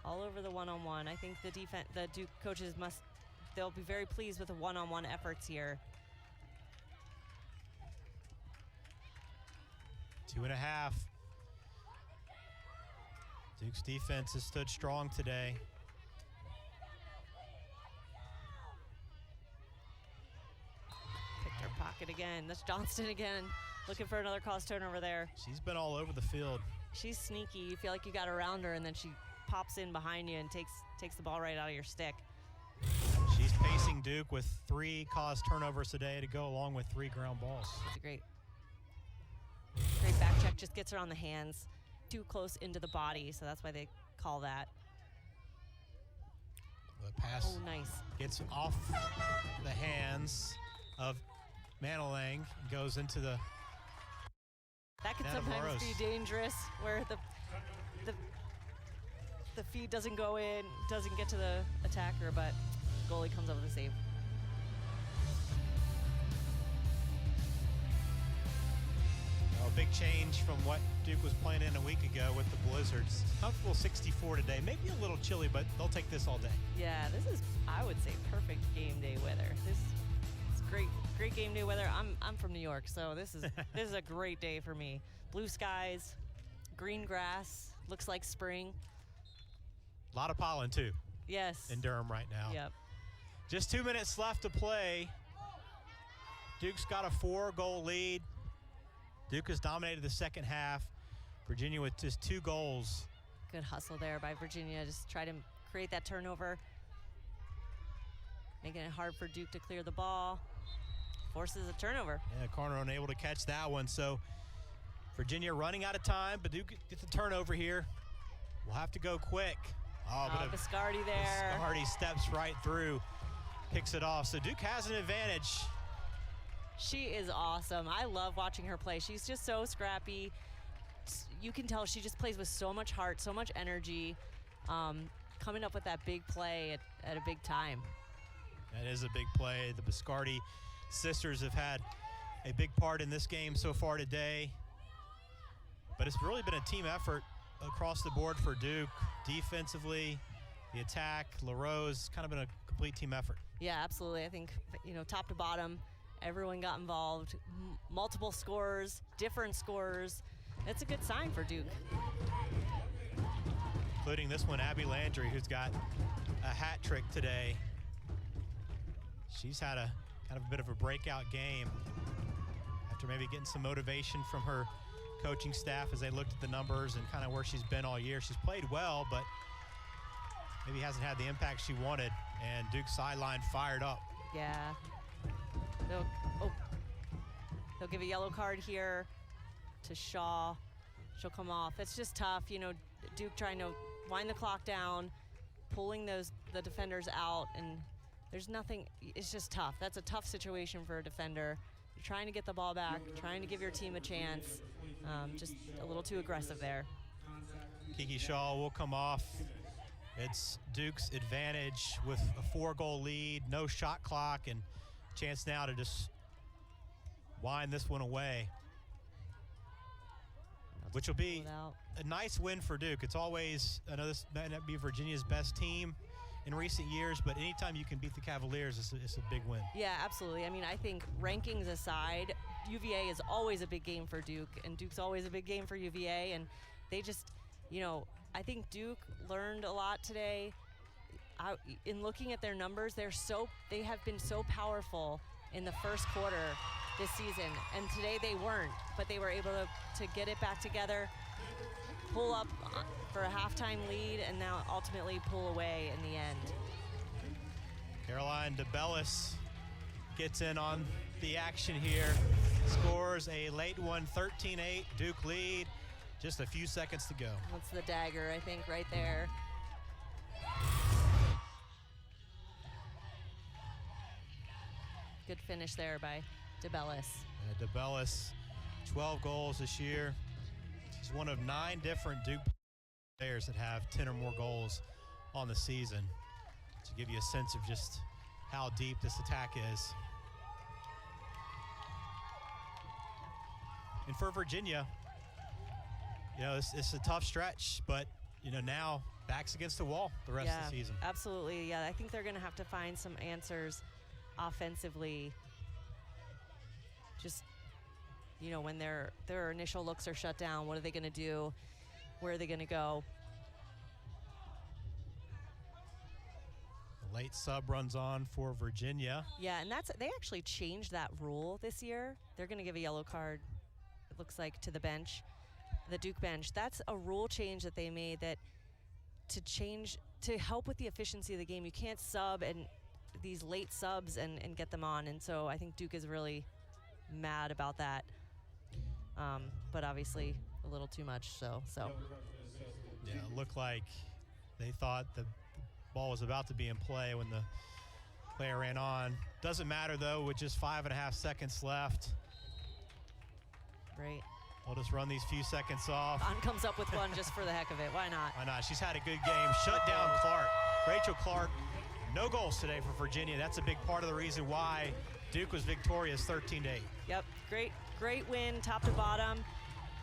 all over the one-on-one. I think the Duke coaches they'll be very pleased with the one-on-one efforts here. 2.5. Duke's defense has stood strong today. Picked her pocket again. That's Johnston again, looking for another cross turnover there. She's been all over the field. She's sneaky. You feel like you got around her, and then she pops in behind you and takes the ball right out of your stick. She's pacing Duke with 3 caused turnovers today to go along with 3 ground balls. It's a great back check. Just gets her on the hands, too close into the body, so that's why they call that. The pass nice. Gets off the hands of Manolang, goes into the That can net of sometimes Moros. be dangerous, where the feed doesn't go in, doesn't get to the attacker, but goalie comes up with a save. A big change from what Duke was playing in a week ago with the Blizzards. Comfortable 64 today, maybe a little chilly, but they'll take this all day. Yeah, this is, I would say, perfect game day weather. This is great game day weather. I'm from New York, so this is a great day for me. Blue skies, green grass, looks like spring. A lot of pollen too Yes. in Durham right now. Yep. Just 2 minutes left to play. Duke's got a 4-goal lead. Duke has dominated the second half. Virginia with just 2 goals. Good hustle there by Virginia. Just try to create that turnover. Making it hard for Duke to clear the ball. Forces a turnover. Yeah, Carter unable to catch that one. So Virginia running out of time, but Duke gets the turnover here. We'll have to go quick. But Biscardi there. Biscardi steps right through, picks it off. So Duke has an advantage. She is awesome. I love watching her play. She's just so scrappy. You can tell she just plays with so much heart, so much energy, coming up with that big play at a big time. That is a big play. The Biscardi sisters have had a big part in this game so far today. But it's really been a team effort across the board for Duke. Defensively, the attack, LaRose, kind of been a complete team effort. Yeah, absolutely. I think, top to bottom, everyone got involved. Multiple scorers, different scorers. It's a good sign for Duke. Including this one, Abby Landry, who's got a hat trick today. She's had a kind of a bit of a breakout game after maybe getting some motivation from her coaching staff as they looked at the numbers and kind of where she's been all year. She's played well, but maybe hasn't had the impact she wanted. And Duke's sideline fired up. Yeah. They'll give a yellow card here to Shaw. She'll come off. It's just tough, Duke trying to wind the clock down, pulling the defenders out, and there's nothing. It's just tough. That's a tough situation for a defender. You're trying to get the ball back, trying to give your team a chance. Just a little too aggressive there. Kiki Shaw will come off. It's Duke's advantage with a 4-goal lead, no shot clock, and chance now to just wind this one away, which will be a nice win for Duke. It's always, I know this might not be Virginia's best team in recent years, but anytime you can beat the Cavaliers, it's a big win. Yeah, absolutely. I mean, I think rankings aside, UVA is always a big game for Duke, and Duke's always a big game for UVA, and they just, I think Duke learned a lot today. In looking at their numbers, they have been so powerful in the first quarter this season, and today they weren't, but they were able to get it back together, pull up for a halftime lead, and now ultimately pull away in the end. Caroline DeBellis gets in on the action here, scores a late one, 13-8, Duke lead. Just a few seconds to go. That's the dagger, I think, right there. Good finish there by DeBellis. DeBellis, 12 goals this year. He's one of 9 different Duke players that have 10 or more goals on the season, to give you a sense of just how deep this attack is. And for Virginia, you know, it's a tough stretch, but, you know, now backs against the wall the rest of the season. Absolutely. Yeah, I think they're going to have to find some answers offensively. Just, you know, when their initial looks are shut down, what are they going to do? Where are they going to go? The late sub runs on for Virginia. Yeah, and they actually changed that rule this year. They're going to give a yellow card, it looks like, to the bench, the Duke bench. That's a rule change that they made, that to help with the efficiency of the game. You can't sub and these late subs and get them on, and so I think Duke is really mad about that, but obviously a little too much. So yeah, it looked like they thought the ball was about to be in play when the player ran on. Doesn't matter though, with just 5.5 seconds left. Right. We'll just run these few seconds off. On comes up with one just for the heck of it. Why not? Why not? She's had a good game. Shut down Clark. Rachel Clark, no goals today for Virginia. That's a big part of the reason why Duke was victorious 13-8. Yep, great win, top to bottom.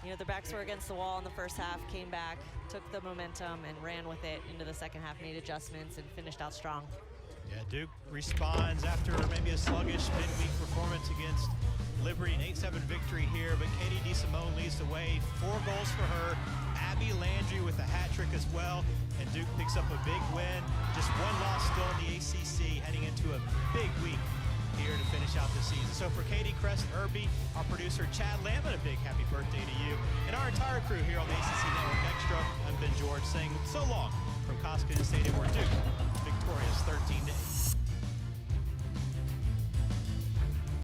You know, their backs were against the wall in the first half, came back, took the momentum and ran with it into the second half, made adjustments and finished out strong. Yeah, Duke responds after maybe a sluggish midweek performance against Liberty, an 8-7 victory here, but Katie DeSimone leads the way. 4 goals for her. Abby Landry with a hat trick as well, and Duke picks up a big win. Just one loss still in the ACC, heading into a big week here to finish out the season. So for Katie, Crest, Irby, our producer Chad Lambert, a big happy birthday to you, and our entire crew here on the ACC Network Extra, I'm Ben George saying so long from Koskinen Stadium, where Duke victorious 13-8.